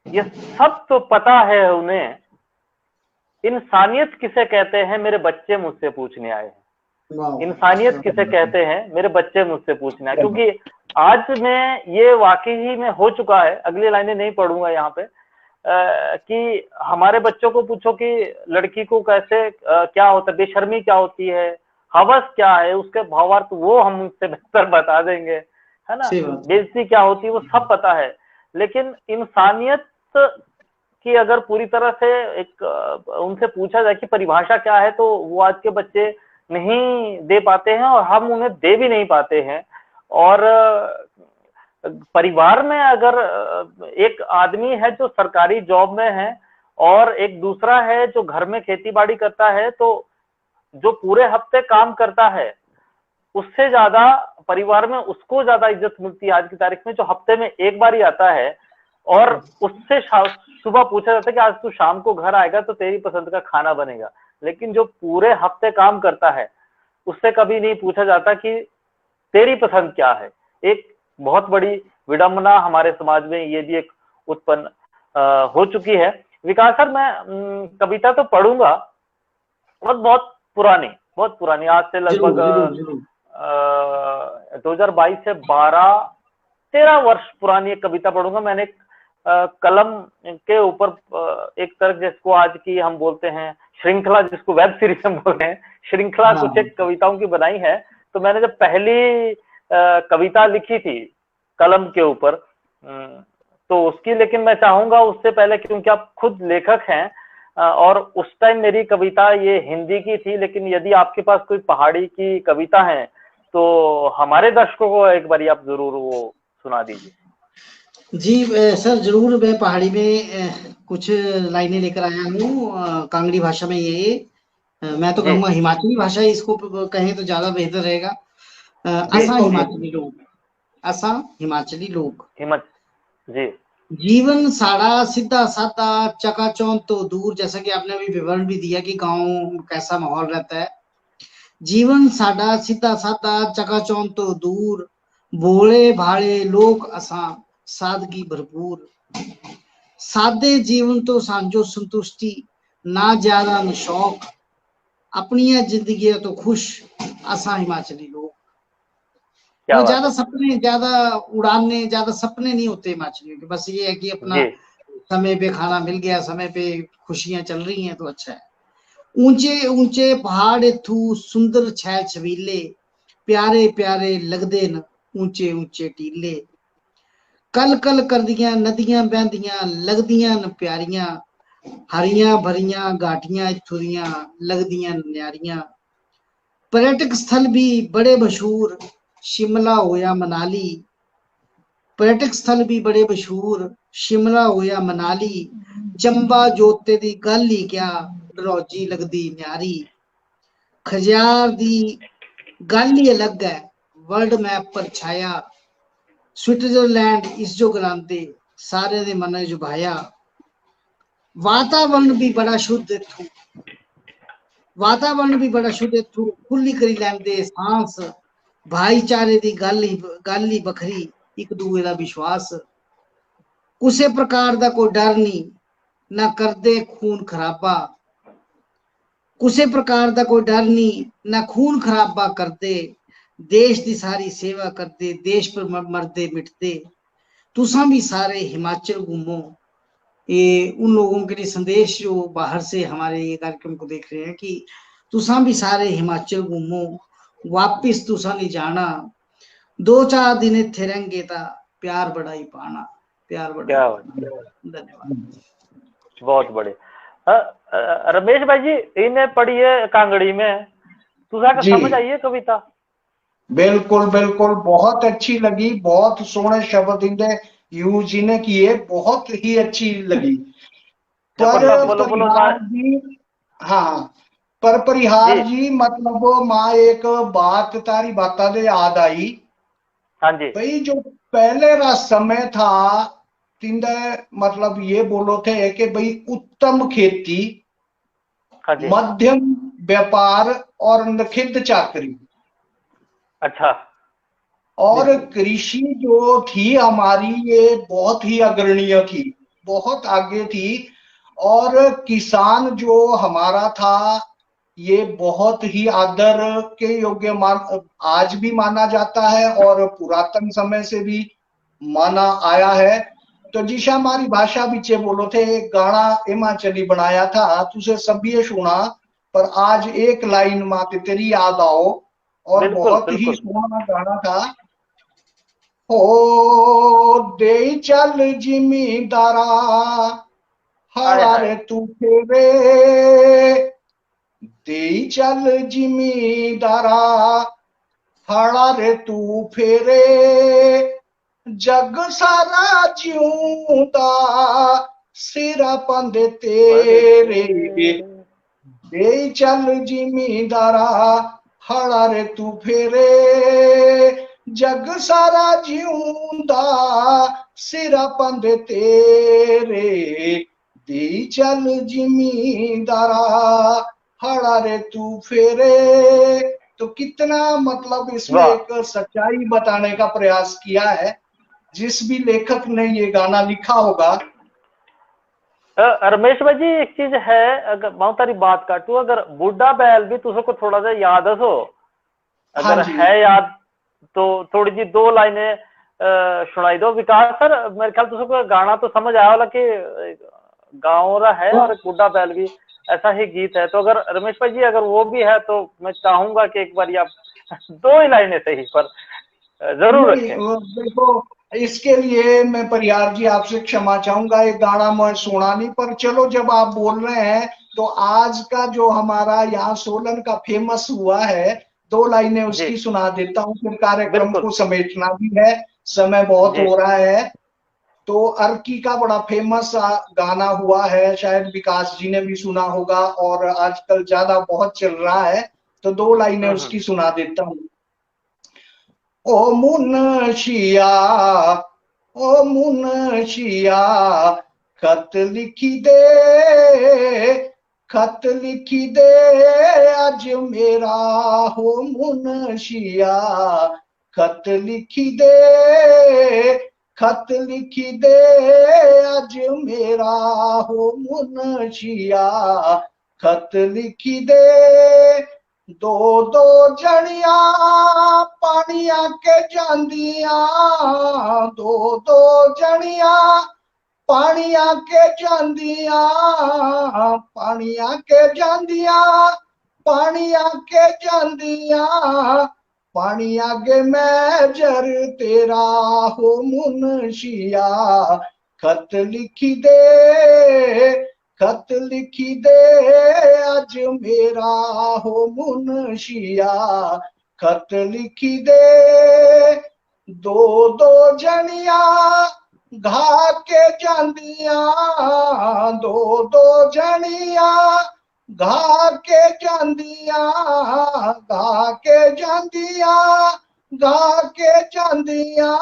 ये सब तो पता है उन्हें। इंसानियत किसे कहते हैं मेरे बच्चे मुझसे पूछने आए हैं। इंसानियत किसे कहते हैं मेरे बच्चे मुझसे पूछने आए, क्योंकि आज में ये वाकई ही में हो चुका है। अगली लाइनें नहीं पढ़ूंगा यहाँ पे कि हमारे बच्चों को पूछो कि लड़की को कैसे क्या होता है, बेशर्मी क्या होती है, हवस क्या है, उसके भावार्थ वो हम उनसे बेहतर बता देंगे, है ना। बेइज्जती क्या होती है वो सब पता है, लेकिन इंसानियत की अगर पूरी तरह से एक उनसे पूछा जाए कि परिभाषा क्या है, तो वो आज के बच्चे नहीं दे पाते हैं और हम उन्हें दे भी नहीं पाते हैं। और परिवार में अगर एक आदमी है जो सरकारी जॉब में है और एक दूसरा है जो घर में खेती बाड़ी करता है, तो जो पूरे हफ्ते काम करता है उससे ज्यादा परिवार में उसको ज्यादा इज्जत मिलती है आज की तारीख में, जो हफ्ते में एक बार ही आता है और उससे सुबह पूछा जाता है कि आज तू शाम को घर आएगा तो तेरी पसंद का खाना बनेगा। लेकिन जो पूरे हफ्ते काम करता है उससे कभी नहीं पूछा जाता कि तेरी पसंद क्या है। एक बहुत बड़ी विडंबना हमारे समाज में ये भी एक उत्पन्न हो चुकी है। विकास सर, मैं कविता तो पढ़ूंगा, बहुत पुरानी, आज से लगभग 2022 से 12-13 वर्ष पुरानी एक कविता पढ़ूंगा। मैंने कलम के ऊपर एक तरह जिसको आज की हम बोलते हैं श्रृंखला, जिसको वेब सीरीज हम बोलते हैं, श्रृंखला कुछ एक कविताओं की बनाई है। तो मैंने जब पहली कविता लिखी थी कलम के ऊपर, तो उसकी, लेकिन मैं चाहूंगा उससे पहले, क्योंकि आप खुद लेखक हैं और उस टाइम मेरी कविता ये हिंदी की थी, लेकिन यदि आपके पास कोई पहाड़ी की कविता है तो हमारे दर्शकों को एक बार आप जरूर वो सुना दीजिए। जी सर, जरूर। मैं पहाड़ी में कुछ लाइनें लेकर आया हूँ, कांगड़ी भाषा में। ये मैं तो कहूँगा हिमाचली भाषा इसको कहें तो ज्यादा बेहतर रहेगा। असा हिमाचली लोग जी। जीवन साड़ा सीधा साधा चकाचौंध तो दूर, जैसा कि आपने अभी विवरण भी दिया कि गांव कैसा माहौल रहता है। जीवन साड़ा सीधा साधा चकाचौंध तो दूर, भोले भाले लोग असा सादगी भरपूर। सादे जीवन तो सांझो संतुष्टि, ना ज्यादा न शौक, अपनी जिंदगी तो खुश असा हिमाचली लोग। वो ज्यादा सपने, ज्यादा उड़ाने, ज्यादा सपने नहीं होते हिमाचलियों के। बस ये है कि अपना समय पे खाना मिल गया, समय पे खुशियां चल रही हैं तो अच्छा है। ऊंचे ऊंचे पहाड़ इथू सुंदर छैल छबीले, प्यारे प्यारे लगदे न ऊंचे ऊंचे टीले। कल कल कर दियां नदियां बहदियां लगदियां न प्यारियां, हरियां भरियां घाटियां इथू दियां लगदियां न्यारियां। पर्यटक स्थल भी बड़े मशहूर, शिमला होया मनाली। पर्यटक स्थल भी बड़े मशहूर, शिमला होया मनाली। चंबा जोते दी गल ही क्या, डलहौजी लगदी न्यारी। खजियार दी गल ही अलग है, वर्ल्ड मैप पर छाया। स्विट्जरलैंड इस जो गलांदे, सारे दे मन जो भाया। वातावरण भी बड़ा शुद्ध इथू, खुली करी लैंदे सांस। भाईचारे दी गल ही बखरी, एक दूए दा विश्वास। कुसे प्रकार दा कोई डर नहीं, ना करदे खून खराबा। कुसे प्रकार दा कोई डर नहीं, ना खून खराबा करदे। देश दी सारी सेवा करदे, देश पर मरदे मिटदे। तुसा भी सारे हिमाचल घूमो। ये उन लोगों के लिए संदेश जो बाहर से हमारे ये कार्यक्रम को देख रहे हैं कि तुसा भी सारे हिमाचल घूमो, वापिस तुसा नहीं जाना। 2-4 दिन इत्थे रहेंगे ता प्यार बड़ा ही पाना, प्यार बड़ा। धन्यवाद। बहुत बड़े। रमेश भाई जी, इन्हें पढ़ी है कांगड़ी में, तुझा का समझ आई है कविता? बिल्कुल बिल्कुल, बहुत अच्छी लगी, बहुत सोहने शब्द इन्हें यूज इन्हें किए, बहुत ही अच्छी लगी। पर जी, हाँ, पर परिहार जी, मतलब मां एक बात तारी बाता दे याद आई। हाँ जी भाई, जो पहले रा समय था तिंदे, मतलब ये बोलो थे कि भाई उत्तम खेती, मध्यम व्यापार और नखिद्ध चाकरी। अच्छा। और कृषि जो थी हमारी, ये बहुत ही अग्रणीय थी, बहुत आगे थी। और किसान जो हमारा था, ये बहुत ही आदर के योग्य आज भी माना जाता है और पुरातन समय से भी माना आया है। तो जिसे हमारी भाषा बिचे बोलो थे, एक गाना हिमाचली बनाया था, तुझे सभी सुना, पर आज एक लाइन माते तेरी याद आओ। और बिल्कुल बहुत ही बिल्कुल। सुहाना गाना था। हो दे चल जिमीदारा हाय हड़ा रे हाय। तू फेरे, दे चल जिमीदारा हड़ा रे तू फेरे, जग सारा जिऊंदा सिरा पंदे तेरे, दे चल जिमीदारा हड़ा रे तू फेरे, जग सारा जिऊंदा सिरा पंदे तेरे, दे चल जिमीदारा हड़ा रे तू फेरे। तो कितना मतलब इसमें वाह। एक सच्चाई बताने का प्रयास किया है जिस भी लेखक ने ये गाना लिखा होगा। रमेश भाई जी, एक चीज है, अगर मैं तारी बात काटू, अगर बुढ़ा बैल भी तुझे को थोड़ा सा याद हो, हाँ अगर जी, है याद तो थोड़ी जी दो लाइनें सुनाई दो। विकास सर, मेरे ख्याल तुझे को गाना तो समझ आया वाला कि गाँव रा है और एक बुढ़ा बैल भी, ऐसा ही गीत है। तो अगर रमेश भाई जी अगर वो भी है तो मैं चाहूंगा कि एक बार आप दो ही लाइनें सही पर जरूर नहीं, रखें। देखो, इसके लिए मैं परिहार जी आपसे क्षमा चाहूंगा, ये गाना मैं सुना नहीं, पर चलो जब आप बोल रहे हैं तो आज का जो हमारा यहाँ सोलन का फेमस हुआ है, दो लाइनें जी उसकी सुना देता हूँ, फिर कार्यक्रम बिल्कुल। को समेटना भी है, समय बहुत जी हो रहा है। तो अर्की का बड़ा फेमस गाना हुआ है, शायद विकास जी ने भी सुना होगा और आजकल ज्यादा बहुत चल रहा है, तो दो लाइनें उसकी सुना देता हूँ। ओ मुनशिया, ओ मुनशिया, खत लिखी दे, खत लिखी दे आज मेरा, हो मुनशिया, खत लिखी दे, खत लिखी दे आज मेरा, हो मुनशिया, खत लिखी दे। दो दो जड़िया पानिया के जांदिया, दो दो जड़िया पानिया के जांदिया, पानिया के जांदिया, पानिया के जांदिया, पानी आगे मैजर तेरा, हो मुनशिया, खत लिखी दे, खत लिखी दे आज मेरा, हो मुनशिया, खत लिखी दे। दो दो जनिया घा के जांदिया, दो दो जनिया घा के जांदिया, घा के जांदिया, घा के जांदिया,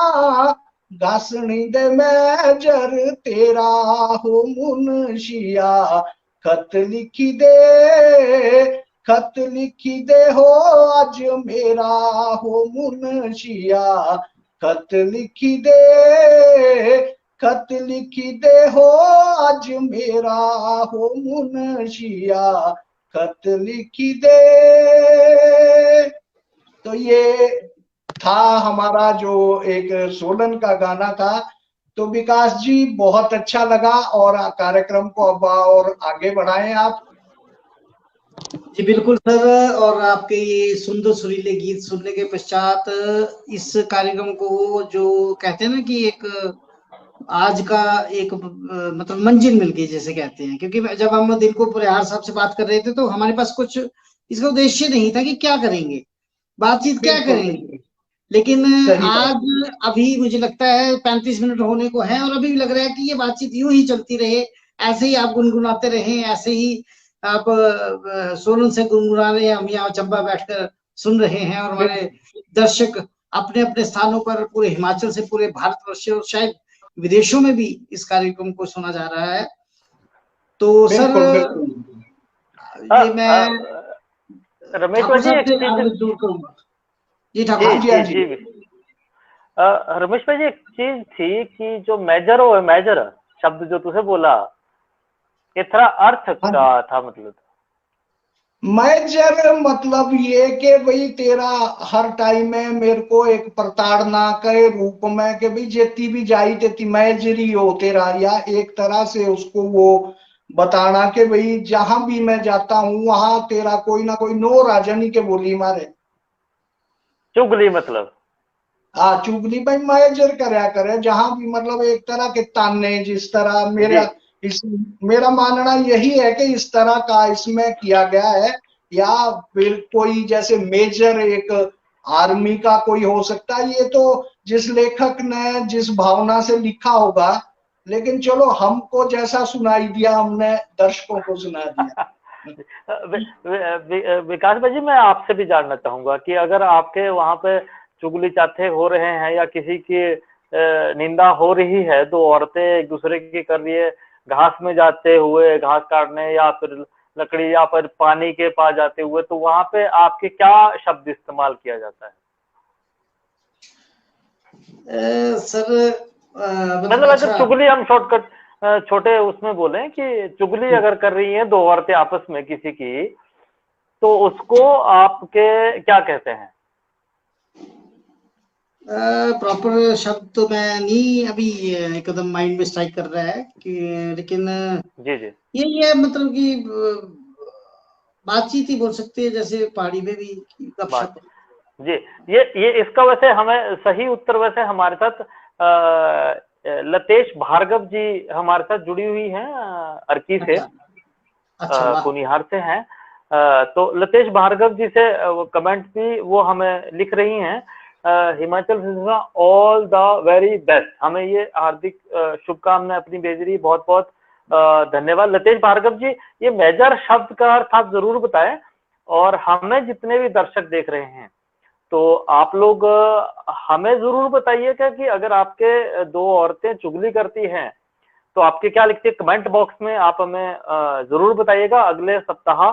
घासनी दे मैजर तेरा, हो मुनशिया, खत लिखी दे, खत लिखी दे हो आज मेरा, हो मुनशिया, खत लिखी दे, खत लिखी दे हो आज मेरा, हो मुनशिया, खत लिखी दे। तो ये था हमारा जो एक सोलन का गाना था। तो विकास जी बहुत अच्छा लगा, और कार्यक्रम को अब और आगे बढ़ाएं आप। जी बिल्कुल सर, और आपके ये सुंदर सुरीले गीत सुनने के पश्चात इस कार्यक्रम को, जो कहते हैं ना कि एक आज का एक मतलब मंजिल मिल गई जैसे कहते हैं, क्योंकि जब हम दिन को परिहार साहब से बात कर रहे थे तो हमारे पास कुछ इसका उद्देश्य नहीं था कि क्या करेंगे, बातचीत क्या बिल्कुल करेंगे। बिल्कुल लेकिन सही बात। आज अभी मुझे लगता है 35 मिनट होने को है, और अभी भी लग रहा है कि ये बातचीत यूं ही चलती रहे, ऐसे ही आप गुनगुनाते रहे, ऐसे ही आप सोलन से गुनगुना रहे हैं, हम यहाँ चंबा बैठकर सुन रहे हैं, और हमारे दर्शक अपने अपने स्थानों पर पूरे हिमाचल से पूरे भारतवर्ष से और शायद विदेशों में भी इस कार्यक्रम को सुना जा रहा है। तो सर बिल्कुल बिल्कुल ये मैं रमेश ठाकुर भाई जी साहब एक से चीज, आगे जरूर करूंगा। जी ठाकुर जी साहब। जी हाँ जी जी। जी रमेश भाई जी एक चीज थी कि जो मेजर हो मेजर शब्द जो तुझे बोला, ये थोड़ा अर्थ हाँ का जी। था मतलब। मैजर मतलब ये कि भाई तेरा हर टाइम में मेरे को एक प्रताड़ना के रूप में कि भाई जेती भी जाई तेती मैजरी हो तेरा, या एक तरह से उसको वो बताना कि भाई जहां भी मैं जाता हूं वहां तेरा कोई ना कोई नो राजनी के बोली मारे। चुगली मतलब। हाँ चुगली भाई मैजर करया करे जहां भी, मतलब एक तरह के ताने, जिस तरह जी मेरा इस मेरा मानना यही है कि इस तरह का इसमें किया गया है। या फिर कोई जैसे मेजर एक आर्मी का कोई हो सकता है, ये तो जिस लेखक ने जिस भावना से लिखा होगा, लेकिन चलो हमको जैसा सुनाई दिया हमने दर्शकों को सुना दिया। विकास भाई जी, मैं आपसे भी जानना चाहूंगा कि अगर आपके वहां पे चुगली चाटे हो रहे हैं या किसी की निंदा हो रही है, दो औरतें एक दूसरे की कर रही है, घास में जाते हुए घास काटने या फिर लकड़ी या फिर पानी के पास जाते हुए, तो वहां पे आपके क्या शब्द इस्तेमाल किया जाता है? सर मतलब मतलब अगर अच्छा। चुगली हम शॉर्टकट छोटे उसमें बोलें कि चुगली अगर कर रही है दो औरतें आपस में किसी की, तो उसको आपके क्या कहते हैं? प्रॉपर शब्द तो मैं नहीं अभी एकदम माइंड में स्ट्राइक कर रहा है कि, लेकिन जी जी ये मतलब कि बातचीत ही बोल सकते हैं, जैसे पहाड़ी में भी बात। गपशप। जी, ये इसका वैसे हमें सही उत्तर वैसे हमारे साथ लतेश भार्गव जी हमारे साथ जुड़ी हुई हैं, अर्की से, अच्छा अच्छा, वाह। कुनिहार से हैं। तो लतेश भार्गव जी से कमेंट भी वो हमें लिख रही हैं, Himachal film all the very best, हमें ये हार्दिक शुभकामनाएं अपनी भेज रही, बहुत बहुत धन्यवाद लतेश भार्गव जी। ये मेजर शब्द का अर्थ आप जरूर बताएं, और हमें जितने भी दर्शक देख रहे हैं, तो आप लोग हमें जरूर बताइएगा कि अगर आपके दो औरतें चुगली करती हैं तो आपके क्या लिखते हैं कमेंट बॉक्स में, आप हमें जरूर बताइएगा। अगले सप्ताह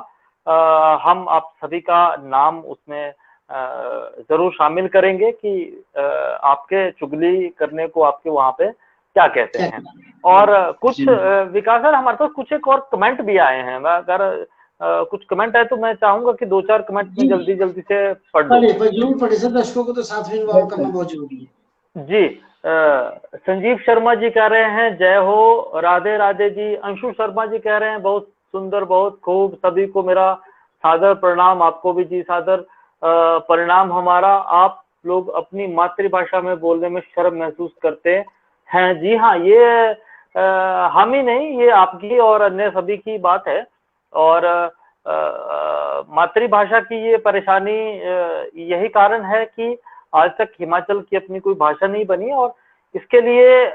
हम आप सभी का नाम उसमें जरूर शामिल करेंगे कि आपके चुगली करने को आपके वहां पे क्या कहते क्या हैं। और कुछ जी। विकास सर हमारे पास कुछ एक और कमेंट भी आए हैं, मैं अगर कुछ कमेंट है तो मैं चाहूंगा कि दो चार कमेंट में जी जल्दी जल्दी से पढ़ दूं। पढ़े जरूर पढ़े सर, दर्शकों को तो साथ में इन्वॉल्व करना बहुत जरूरी है। जी, संजीव शर्मा जी कह रहे हैं जय हो, राधे राधे जी। अंशु शर्मा जी कह रहे हैं बहुत सुंदर, बहुत खूब, सभी को मेरा सादर प्रणाम, आपको भी जी सादर परिणाम हमारा। आप लोग अपनी मातृभाषा में बोलने में शर्म महसूस करते हैं। जी हाँ, ये हम ही नहीं, ये आपकी और अन्य सभी की बात है। और मातृभाषा की ये परेशानी यही कारण है कि आज तक हिमाचल की अपनी कोई भाषा नहीं बनी, और इसके लिए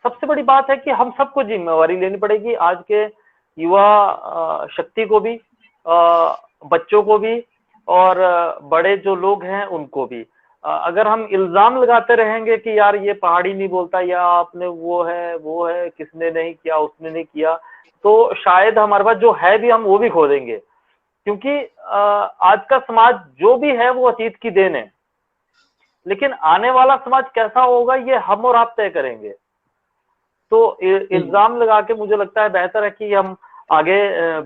सबसे बड़ी बात है कि हम सबको जिम्मेवारी लेनी पड़ेगी, आज के युवा शक्ति को भी, बच्चों को भी, और बड़े जो लोग हैं उनको भी। अगर हम इल्जाम लगाते रहेंगे कि यार ये पहाड़ी नहीं बोलता, या आपने वो है, किसने नहीं किया, उसने नहीं किया, तो शायद हमारे पास जो है भी हम वो भी खो देंगे, क्योंकि आज का समाज जो भी है वो अतीत की देन है, लेकिन आने वाला समाज कैसा होगा ये हम और आप तय करेंगे। तो इल्जाम लगा के मुझे लगता है बेहतर है कि हम आगे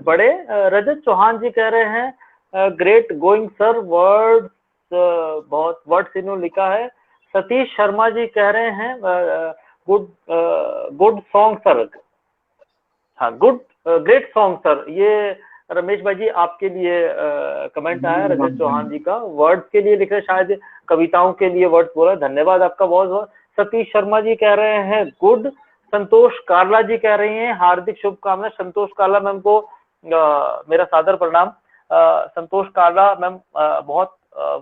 बढ़े। रजत चौहान जी कह रहे हैं ग्रेट गोइंग सर, वर्ड्स बहुत वर्ड्स इन्होंने लिखा है। सतीश शर्मा जी कह रहे हैं गुड सॉन्ग सर, हाँ गुड ग्रेट सॉन्ग सर। ये रमेश भाई जी आपके लिए कमेंट आया रजत चौहान जी का, वर्ड्स के लिए लिख रहे, शायद कविताओं के लिए वर्ड्स बोला, धन्यवाद आपका बहुत बहुत। सतीश शर्मा जी कह रहे हैं गुड। संतोष कार्ला जी कह रही हैं हार्दिक शुभकामनाएं। संतोष कार्ला मैम को मेरा सादर प्रणाम। संतोष कार्ला मैम बहुत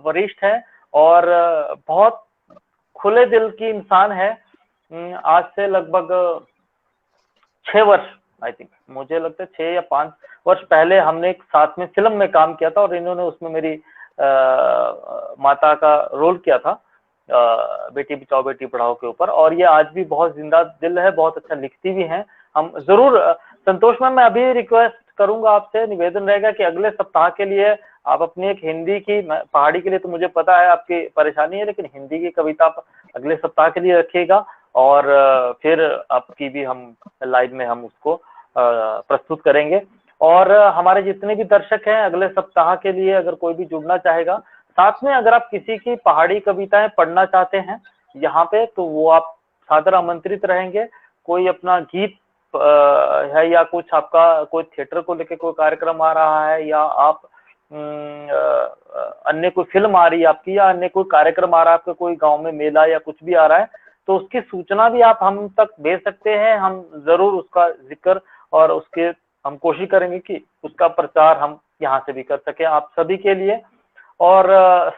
वरिष्ठ है और बहुत खुले दिल की इंसान है। आज से लगभग 6 वर्ष, आई थिंक मुझे लगता है 6 या 5 वर्ष पहले हमने एक साथ में फिल्म में काम किया था, और इन्होंने उसमें मेरी माता का रोल किया था, बेटी बचाओ बेटी पढ़ाओ के ऊपर। और ये आज भी बहुत जिंदा दिल है, बहुत अच्छा लिखती भी हैं। हम जरूर संतोष मैम, मैं अभी रिक्वेस्ट करूंगा आपसे, निवेदन रहेगा कि अगले सप्ताह के लिए आप अपनी एक हिंदी की, पहाड़ी के लिए तो मुझे पता है आपकी परेशानी है, लेकिन हिंदी की कविता आप अगले सप्ताह के लिए रखिएगा और फिर आपकी भी हम लाइव में हम उसको प्रस्तुत करेंगे। और हमारे जितने भी दर्शक हैं अगले सप्ताह के लिए अगर कोई भी जुड़ना चाहेगा, साथ में अगर आप किसी की पहाड़ी कविताएं पढ़ना चाहते हैं यहाँ पे, तो वो आप सादर आमंत्रित रहेंगे। कोई अपना गीत है या कुछ आपका कोई थिएटर को लेके कोई कार्यक्रम आ रहा है, या आप अन्य कोई फिल्म आ रही है आपकी, या अन्य कोई कार्यक्रम आ रहा है आपका, कोई गांव में मेला या कुछ भी आ रहा है, तो उसकी सूचना भी आप हम तक भेज सकते हैं। हम जरूर उसका जिक्र और उसके हम कोशिश करेंगे कि उसका प्रचार हम यहाँ से भी कर सके आप सभी के लिए। और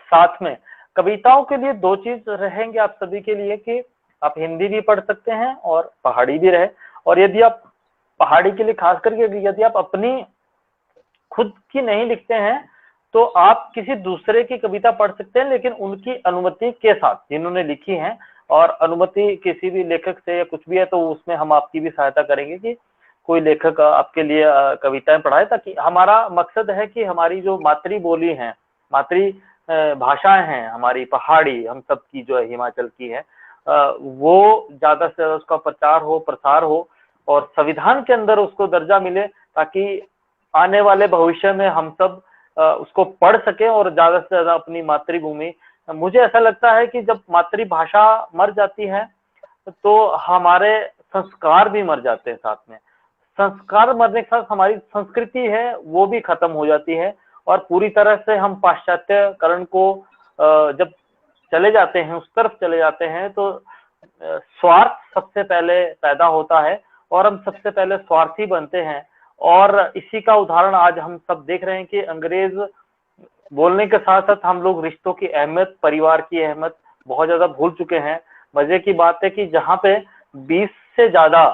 साथ में कविताओं के लिए दो चीज रहेंगे आप सभी के लिए कि आप हिंदी भी पढ़ सकते हैं और पहाड़ी भी रहे। और यदि आप पहाड़ी के लिए खास करके यदि आप अपनी खुद की नहीं लिखते हैं तो आप किसी दूसरे की कविता पढ़ सकते हैं, लेकिन उनकी अनुमति के साथ, जिन्होंने लिखी है। और अनुमति किसी भी लेखक से या कुछ भी है तो उसमें हम आपकी भी सहायता करेंगे कि कोई लेखक आपके लिए कविताएं पढ़ाए, ताकि हमारा मकसद है कि हमारी जो मातृ बोली है, मातृ भाषाएं हैं हमारी पहाड़ी, हम सब की जो है हिमाचल की है, वो ज्यादा से ज्यादा उसका प्रचार हो, प्रसार हो और संविधान के अंदर उसको दर्जा मिले, ताकि आने वाले भविष्य में हम सब उसको पढ़ सके और ज्यादा से ज्यादा अपनी मातृभूमि। मुझे ऐसा लगता है कि जब मातृभाषा मर जाती है तो हमारे संस्कार भी मर जाते हैं, साथ में संस्कार मरने के साथ हमारी संस्कृति है वो भी खत्म हो जाती है। और पूरी तरह से हम पाश्चात्यकरण को जब चले जाते हैं, उस तरफ चले जाते हैं, तो स्वार्थ सबसे पहले पैदा होता है और हम सबसे पहले स्वार्थी बनते हैं। और इसी का उदाहरण आज हम सब देख रहे हैं कि अंग्रेज बोलने के साथ साथ हम लोग रिश्तों की अहमियत, परिवार की अहमियत बहुत ज्यादा भूल चुके हैं। मजे की बात है कि जहां पे 20 से ज्यादा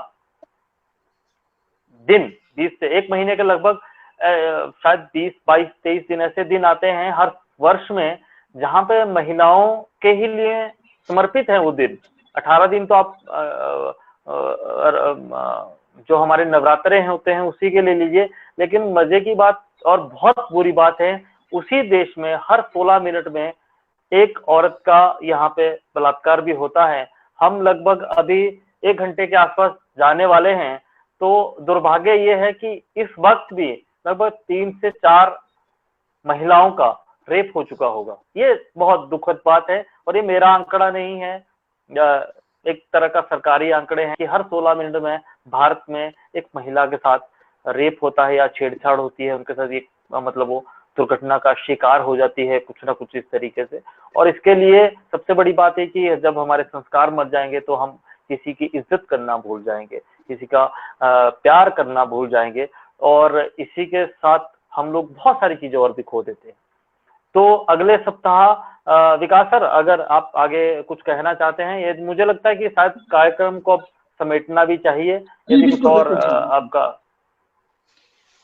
दिन, 20 से एक महीने के लगभग शायद 20, 22, 23 दिन ऐसे दिन आते हैं हर वर्ष में, जहां पे महिलाओं के ही लिए समर्पित है वो दिन। 18 दिन तो आप जो हमारे नवरात्रे हैं होते हैं उसी के लिए लीजिए। लेकिन मजे की बात और बहुत बुरी बात है, उसी देश में हर 16 मिनट में एक औरत का यहाँ पे बलात्कार भी होता है। हम लगभग अभी 1 घंटे के आसपास जाने वाले हैं, तो दुर्भाग्य ये है कि इस वक्त भी लगभग 3 से 4 महिलाओं का रेप हो चुका होगा। ये बहुत दुखद बात है और ये मेरा आंकड़ा नहीं है, एक तरह का सरकारी आंकड़े हैं कि हर 16 मिनट में भारत में एक महिला के साथ रेप होता है या छेड़छाड़ होती है, उनके साथ एक मतलब वो दुर्घटना का शिकार हो जाती है कुछ ना कुछ इस तरीके से। और इसके लिए सबसे बड़ी बात है कि जब हमारे संस्कार मर जाएंगे तो हम किसी की इज्जत करना भूल जाएंगे, किसी का प्यार करना भूल जाएंगे, और इसी के साथ हम लोग बहुत सारी चीजें और भी खो देते हैं। तो अगले सप्ताह विकास सर, अगर आप आगे कुछ कहना चाहते हैं, ये मुझे लगता है कि शायद कार्यक्रम को अब समेटना भी चाहिए, यदि कुछ और आपका।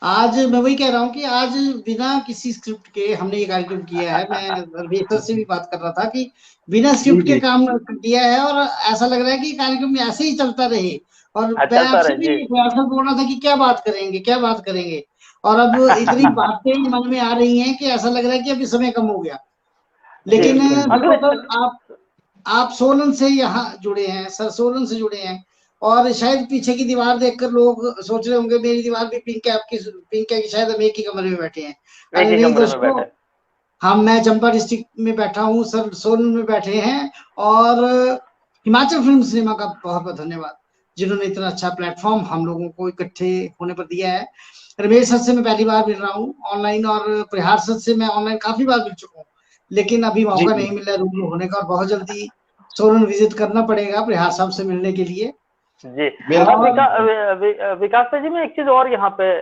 आज मैं वही कह रहा हूँ कि आज बिना किसी स्क्रिप्ट के हमने ये कार्यक्रम किया है। मैं रविशर से भी बात कर रहा था कि बिना स्क्रिप्ट के काम किया है और ऐसा लग रहा है कि कार्यक्रम ऐसे ही चलता रहे। और मैं आपसे भी बोल रहा था कि क्या बात करेंगे, क्या बात करेंगे, और अब इतनी बातें मन में आ रही हैं कि ऐसा लग रहा है कि अभी समय कम हो गया। लेकिन आप सोलन से यहाँ जुड़े हैं सर, सोलन से जुड़े हैं, और शायद पीछे की दीवार देखकर लोग सोच रहे होंगे मेरी दीवार भी पिंक है, आपकी पिंक है, कि शायद हम एक ही कमरे में बैठे हैं। नहीं दोस्तों, हम मैं चंबा डिस्ट्रिक्ट में बैठा हूँ, सर सोलन में बैठे हैं। और हिमाचल फिल्म सिनेमा का बहुत बहुत धन्यवाद जिन्होंने इतना अच्छा प्लेटफॉर्म हम लोगों को इकट्ठे होने पर दिया है। रमेश सर से मैं पहली बार मिल रहा हूँ ऑनलाइन, और प्रहार सर से मैं ऑनलाइन काफी बार मिल चुका हूँ, लेकिन अभी मौका नहीं मिला रूबरू होने का, और बहुत जल्दी सोलन विजिट करना पड़ेगा प्रहार साहब से मिलने के लिए। जी विकास जी, मैं एक चीज और यहाँ पे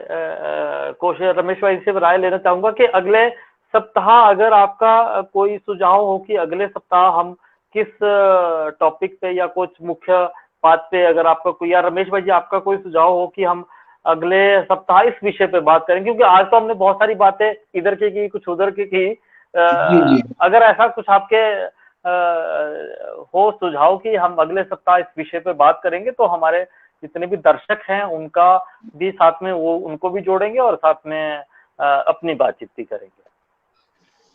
कोशिश रमेश भाई से राय लेना चाहूंगा कि अगले सप्ताह अगर आपका कोई सुझाव हो कि अगले सप्ताह हम किस टॉपिक पे या कुछ मुख्य बात पे, अगर आपका कोई, या रमेश भाई जी आपका कोई सुझाव हो कि हम अगले सप्ताह इस विषय पे बात करें, क्योंकि आज तो हमने बहुत सारी बातें इधर की कुछ उधर की। अगर ऐसा कुछ आपके हो सुझाव कि हम अगले सप्ताह इस विषय पे बात करेंगे तो हमारे जितने भी दर्शक हैं उनका भी साथ में वो उनको भी जोड़ेंगे और साथ में अपनी बातचीत भी करेंगे।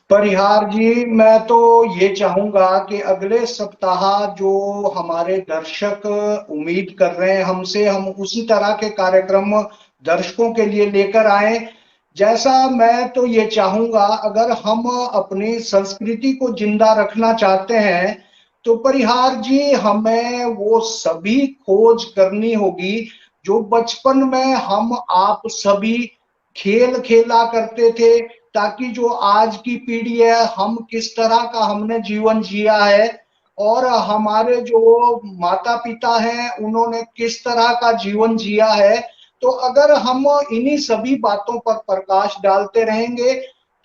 परिहार जी, मैं तो ये चाहूंगा कि अगले सप्ताह जो हमारे दर्शक उम्मीद कर रहे हैं हमसे, हम उसी तरह के कार्यक्रम दर्शकों के लिए लेकर आए। जैसा मैं तो ये चाहूंगा, अगर हम अपनी संस्कृति को जिंदा रखना चाहते हैं तो परिहार जी हमें वो सभी खोज करनी होगी जो बचपन में हम आप सभी खेल खेला करते थे, ताकि जो आज की पीढ़ी है, हम किस तरह का हमने जीवन जिया है और हमारे जो माता पिता हैं उन्होंने किस तरह का जीवन जिया है। तो अगर हम इन्हीं सभी बातों पर प्रकाश डालते रहेंगे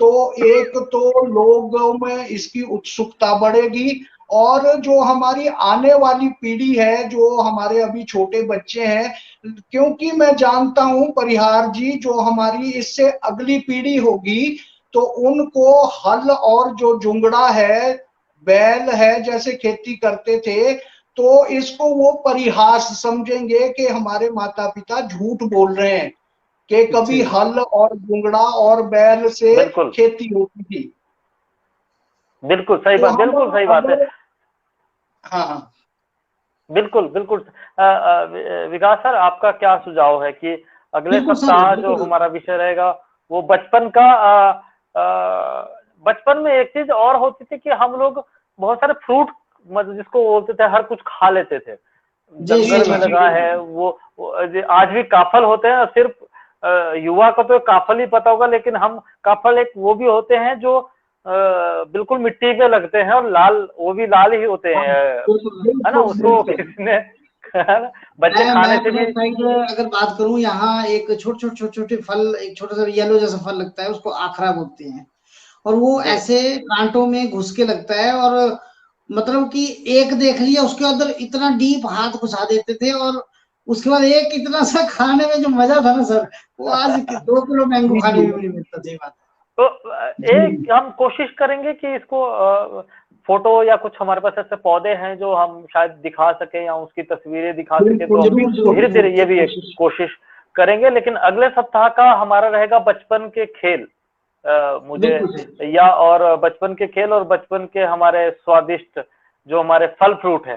तो एक तो लोगों में इसकी उत्सुकता बढ़ेगी, और जो हमारी आने वाली पीढ़ी है, जो हमारे अभी छोटे बच्चे हैं, क्योंकि मैं जानता हूं परिहार जी जो हमारी इससे अगली पीढ़ी होगी तो उनको हल और जो जुंगड़ा है, बैल है, जैसे खेती करते थे, तो इसको वो परिहास समझेंगे कि हमारे माता पिता झूठ बोल रहे हैं कि कभी हल और जुंगड़ा और बैल से खेती होती थी। बिल्कुल सही बात, बिल्कुल सही बात है। हाँ बिल्कुल बिल्कुल। विकास सर, आपका क्या सुझाव है कि अगले सप्ताह जो हमारा विषय रहेगा वो बचपन का, बचपन में एक चीज और होती थी कि हम लोग बहुत सारे फ्रूट, मतलब जिसको बोलते थे हर कुछ खा लेते थे। जंगल में लगा है वो आज भी काफल होते हैं, सिर्फ युवा को तो काफल ही पता होगा, लेकिन हम काफल एक वो भी होते हैं जो बिल्कुल मिट्टी पे लगते हैं और लाल, वो भी लाल ही होते हैं, है ना। उसको किसने बच्चे खाने से भी, अगर बात करूं, यहाँ एक छोटे फल, एक छोटा सा येलो जैसा फल लगता है, उसको आखरा बोलते हैं, और वो ऐसे कांटों में घुस के लगता है, और मतलब कि एक देख लिया उसके अंदर इतना डीप हाथ घुसा देते थे, और उसके बाद एक इतना सा खाने में जो मजा था ना सर, वो आज 2 किलो मैंगो खाने में नहीं मिलता। सही बात। तो एक हम कोशिश करेंगे कि इसको फोटो या कुछ हमारे पास ऐसे पौधे हैं जो हम शायद दिखा सके या उसकी तस्वीरें दिखा सके, तो धीरे धीरे ये भी एक कोशिश करेंगे। लेकिन अगले सप्ताह का हमारा रहेगा बचपन के खेल, मुझे या और बचपन के खेल और बचपन के हमारे स्वादिष्ट जो हमारे फल फ्रूट है,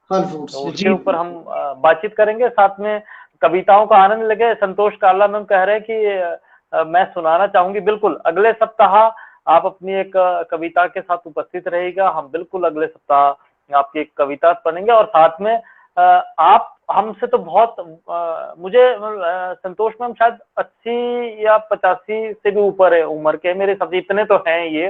तो उसके ऊपर हम बातचीत करेंगे। साथ में कविताओं का आनंद लगे। संतोष काला मैम कह रहे हैं कि मैं सुनाना चाहूंगी। बिल्कुल, अगले सप्ताह आप अपनी एक कविता के साथ उपस्थित रहेगा। हम बिल्कुल अगले सप्ताह आपकी एक कविता पढ़ेंगे, और साथ में आप हमसे तो बहुत, मुझे संतोष मैम शायद 80 या 85 से भी ऊपर है उम्र के, मेरे सब इतने तो हैं ये,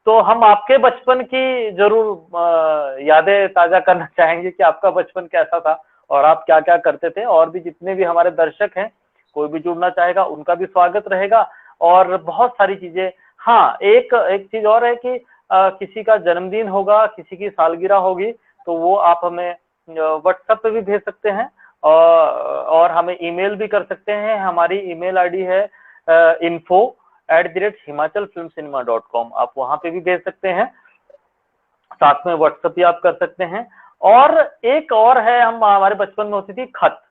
तो हम आपके बचपन की जरूर यादें ताजा करना चाहेंगे कि आपका बचपन कैसा था और आप क्या क्या करते थे। और भी जितने भी हमारे दर्शक हैं, कोई भी जुड़ना चाहेगा उनका भी स्वागत रहेगा, और बहुत सारी चीजें। हाँ, एक चीज और है कि किसी का जन्मदिन होगा, किसी की सालगिरह होगी, तो वो आप हमें व्हाट्सएप पे भी भेज सकते हैं, और हमें ईमेल भी कर सकते हैं। हमारी ईमेल आईडी है info@himachalfilmcinema.com। आप वहां पे भी भेज सकते हैं, साथ में व्हाट्सएप भी आप कर सकते हैं। और एक और है, हम हमारे बचपन में होती थी खत।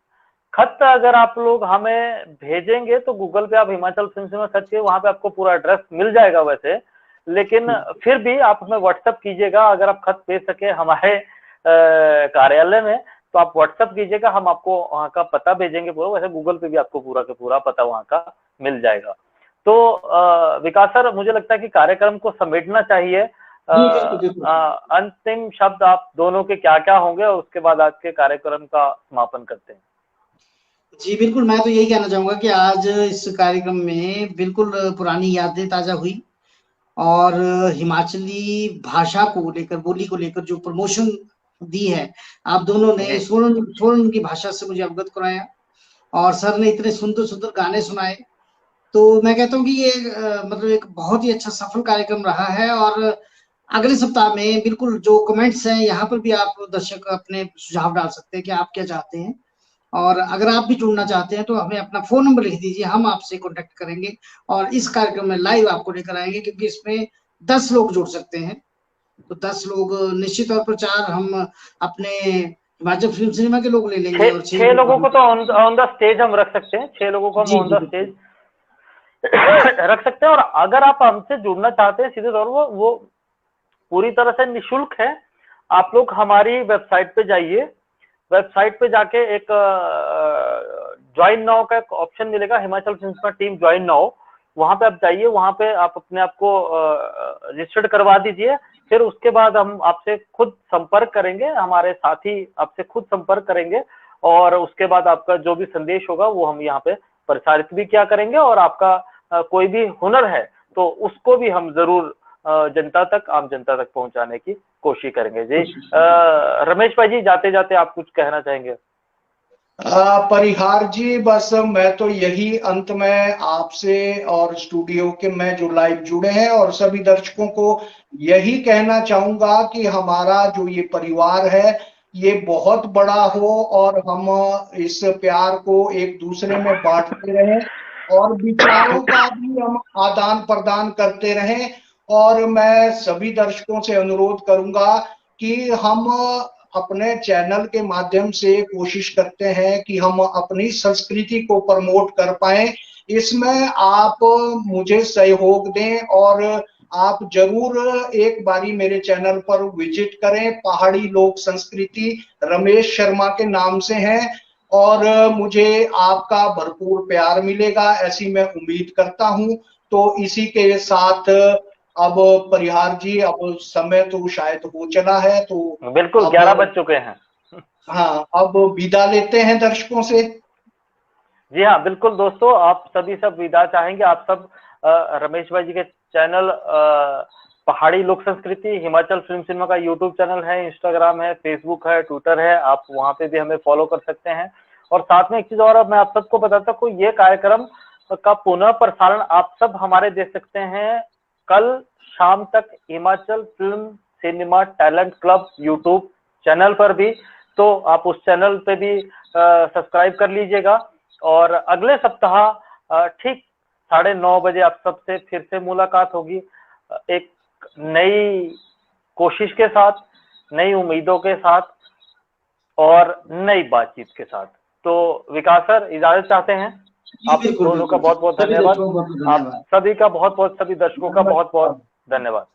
अगर आप लोग हमें भेजेंगे तो गूगल पे आप हिमाचल फिल्म सिनेमा सर्च किए, वहां पे आपको पूरा एड्रेस मिल जाएगा वैसे, लेकिन फिर भी आप हमें व्हाट्सएप कीजिएगा। अगर आप खत भेज सके हमारे कार्यालय में तो आप व्हाट्सएप कीजिएगा, हम आपको वहाँ का पता भेजेंगे पूरा। वैसे गूगल पे भी आपको पूरा का पूरा पता वहाँ का मिल जाएगा। तो विकास सर, मुझे लगता है कि कार्यक्रम को समेटना चाहिए। अंतिम शब्द आप दोनों के क्या क्या होंगे, और उसके बाद आज के कार्यक्रम का समापन करते हैं। जी बिल्कुल, मैं तो यही कहना चाहूंगा कि आज इस कार्यक्रम में बिल्कुल पुरानी यादें ताजा हुई, और हिमाचली भाषा को लेकर, बोली को लेकर जो प्रमोशन दी है आप दोनों ने, सोलन की भाषा से मुझे अवगत कराया, और सर ने इतने सुंदर सुंदर गाने सुनाए। तो मैं कहता हूँ कि ये मतलब एक बहुत ही अच्छा सफल कार्यक्रम रहा है। और अगले सप्ताह में बिल्कुल जो कमेंट्स हैं, यहाँ पर भी आप दर्शक अपने सुझाव डाल सकते हैं कि आप क्या चाहते हैं, और अगर आप भी जुड़ना चाहते हैं तो हमें अपना फोन नंबर लिख दीजिए, हम आपसे कांटेक्ट करेंगे और इस कार्यक्रम में लाइव आपको लेकर आएंगे, क्योंकि इसमें 10 लोग जुड़ सकते हैं। तो 10 लोग निश्चित तौर पर, 4 हम अपने हिमाचल फिल्म सिनेमा के लोग ले लेंगे और 6 लोगों को तो ऑन द स्टेज हम रख सकते हैं, 6 लोगों को हम ऑन द स्टेज रख सकते हैं। और अगर आप हमसे जुड़ना चाहते हैं सीधे तौर पर, वो पूरी तरह से निशुल्क है। आप लोग हमारी वेबसाइट पे जाइए, वेबसाइट पे जाके एक ज्वाइन नाउ का एक ऑप्शन मिलेगा, Himachal film cinema team join now, वहां पे आप जाइए, वहां पे आप अपने आप को रजिस्टर्ड करवा दीजिए। फिर उसके बाद हम आपसे खुद संपर्क करेंगे, हमारे साथी आपसे खुद संपर्क करेंगे, और उसके बाद आपका जो भी संदेश होगा वो हम यहाँ पे प्रसारित भी क्या करेंगे। और आपका कोई भी हुनर है तो उसको भी हम जरूर जनता तक, आम जनता तक पहुंचाने की कोशिश करेंगे। जी रमेश भाई जी, जाते जाते आप कुछ कहना चाहेंगे? परिहार जी, बस मैं तो यही अंत में आपसे और स्टूडियो के में जो लाइव जुड़े हैं और सभी दर्शकों को यही कहना चाहूंगा कि हमारा जो ये परिवार है ये बहुत बड़ा हो और हम इस प्यार को एक दूसरे में बांटते रहें और विचारों का भी हम आदान प्रदान करते रहें। और मैं सभी दर्शकों से अनुरोध करूंगा कि हम अपने चैनल के माध्यम से कोशिश करते हैं कि हम अपनी संस्कृति को प्रमोट कर पाए। इसमें आप मुझे सहयोग दें और आप जरूर एक बारी मेरे चैनल पर विजिट करें। पहाड़ी लोक संस्कृति रमेश शर्मा के नाम से है और मुझे आपका भरपूर प्यार मिलेगा ऐसी मैं उम्मीद करता हूं। तो इसी के साथ अब परिहार जी, अब समय तो शायद हो चला है, तो बिल्कुल 11 बज चुके हैं। हाँ, अब विदा लेते हैं दर्शकों से। जी हाँ, बिल्कुल दोस्तों, आप सभी सब विदा चाहेंगे। आप सब रमेश भाई जी के चैनल पहाड़ी लोक संस्कृति हिमाचल फिल्म सिनेमा का यूट्यूब चैनल है, इंस्टाग्राम है, फेसबुक है, ट्विटर है, आप वहां पे भी हमें फॉलो कर सकते हैं। और साथ में एक चीज और मैं आप सबको बताता हूँ, ये कार्यक्रम का पुनः प्रसारण आप सब हमारे देख सकते हैं कल शाम तक Himachal film cinema talent club YouTube channel पर भी। तो आप उस चैनल पे भी सब्सक्राइब कर लीजिएगा। और अगले सप्ताह ठीक 9:30 बजे आप सबसे फिर से मुलाकात होगी, एक नई कोशिश के साथ, नई उम्मीदों के साथ और नई बातचीत के साथ। तो विकास सर इजाजत चाहते हैं। आप दोनों का बहुत बहुत धन्यवाद। आप सभी का बहुत बहुत, सभी दर्शकों का बहुत बहुत धन्यवाद।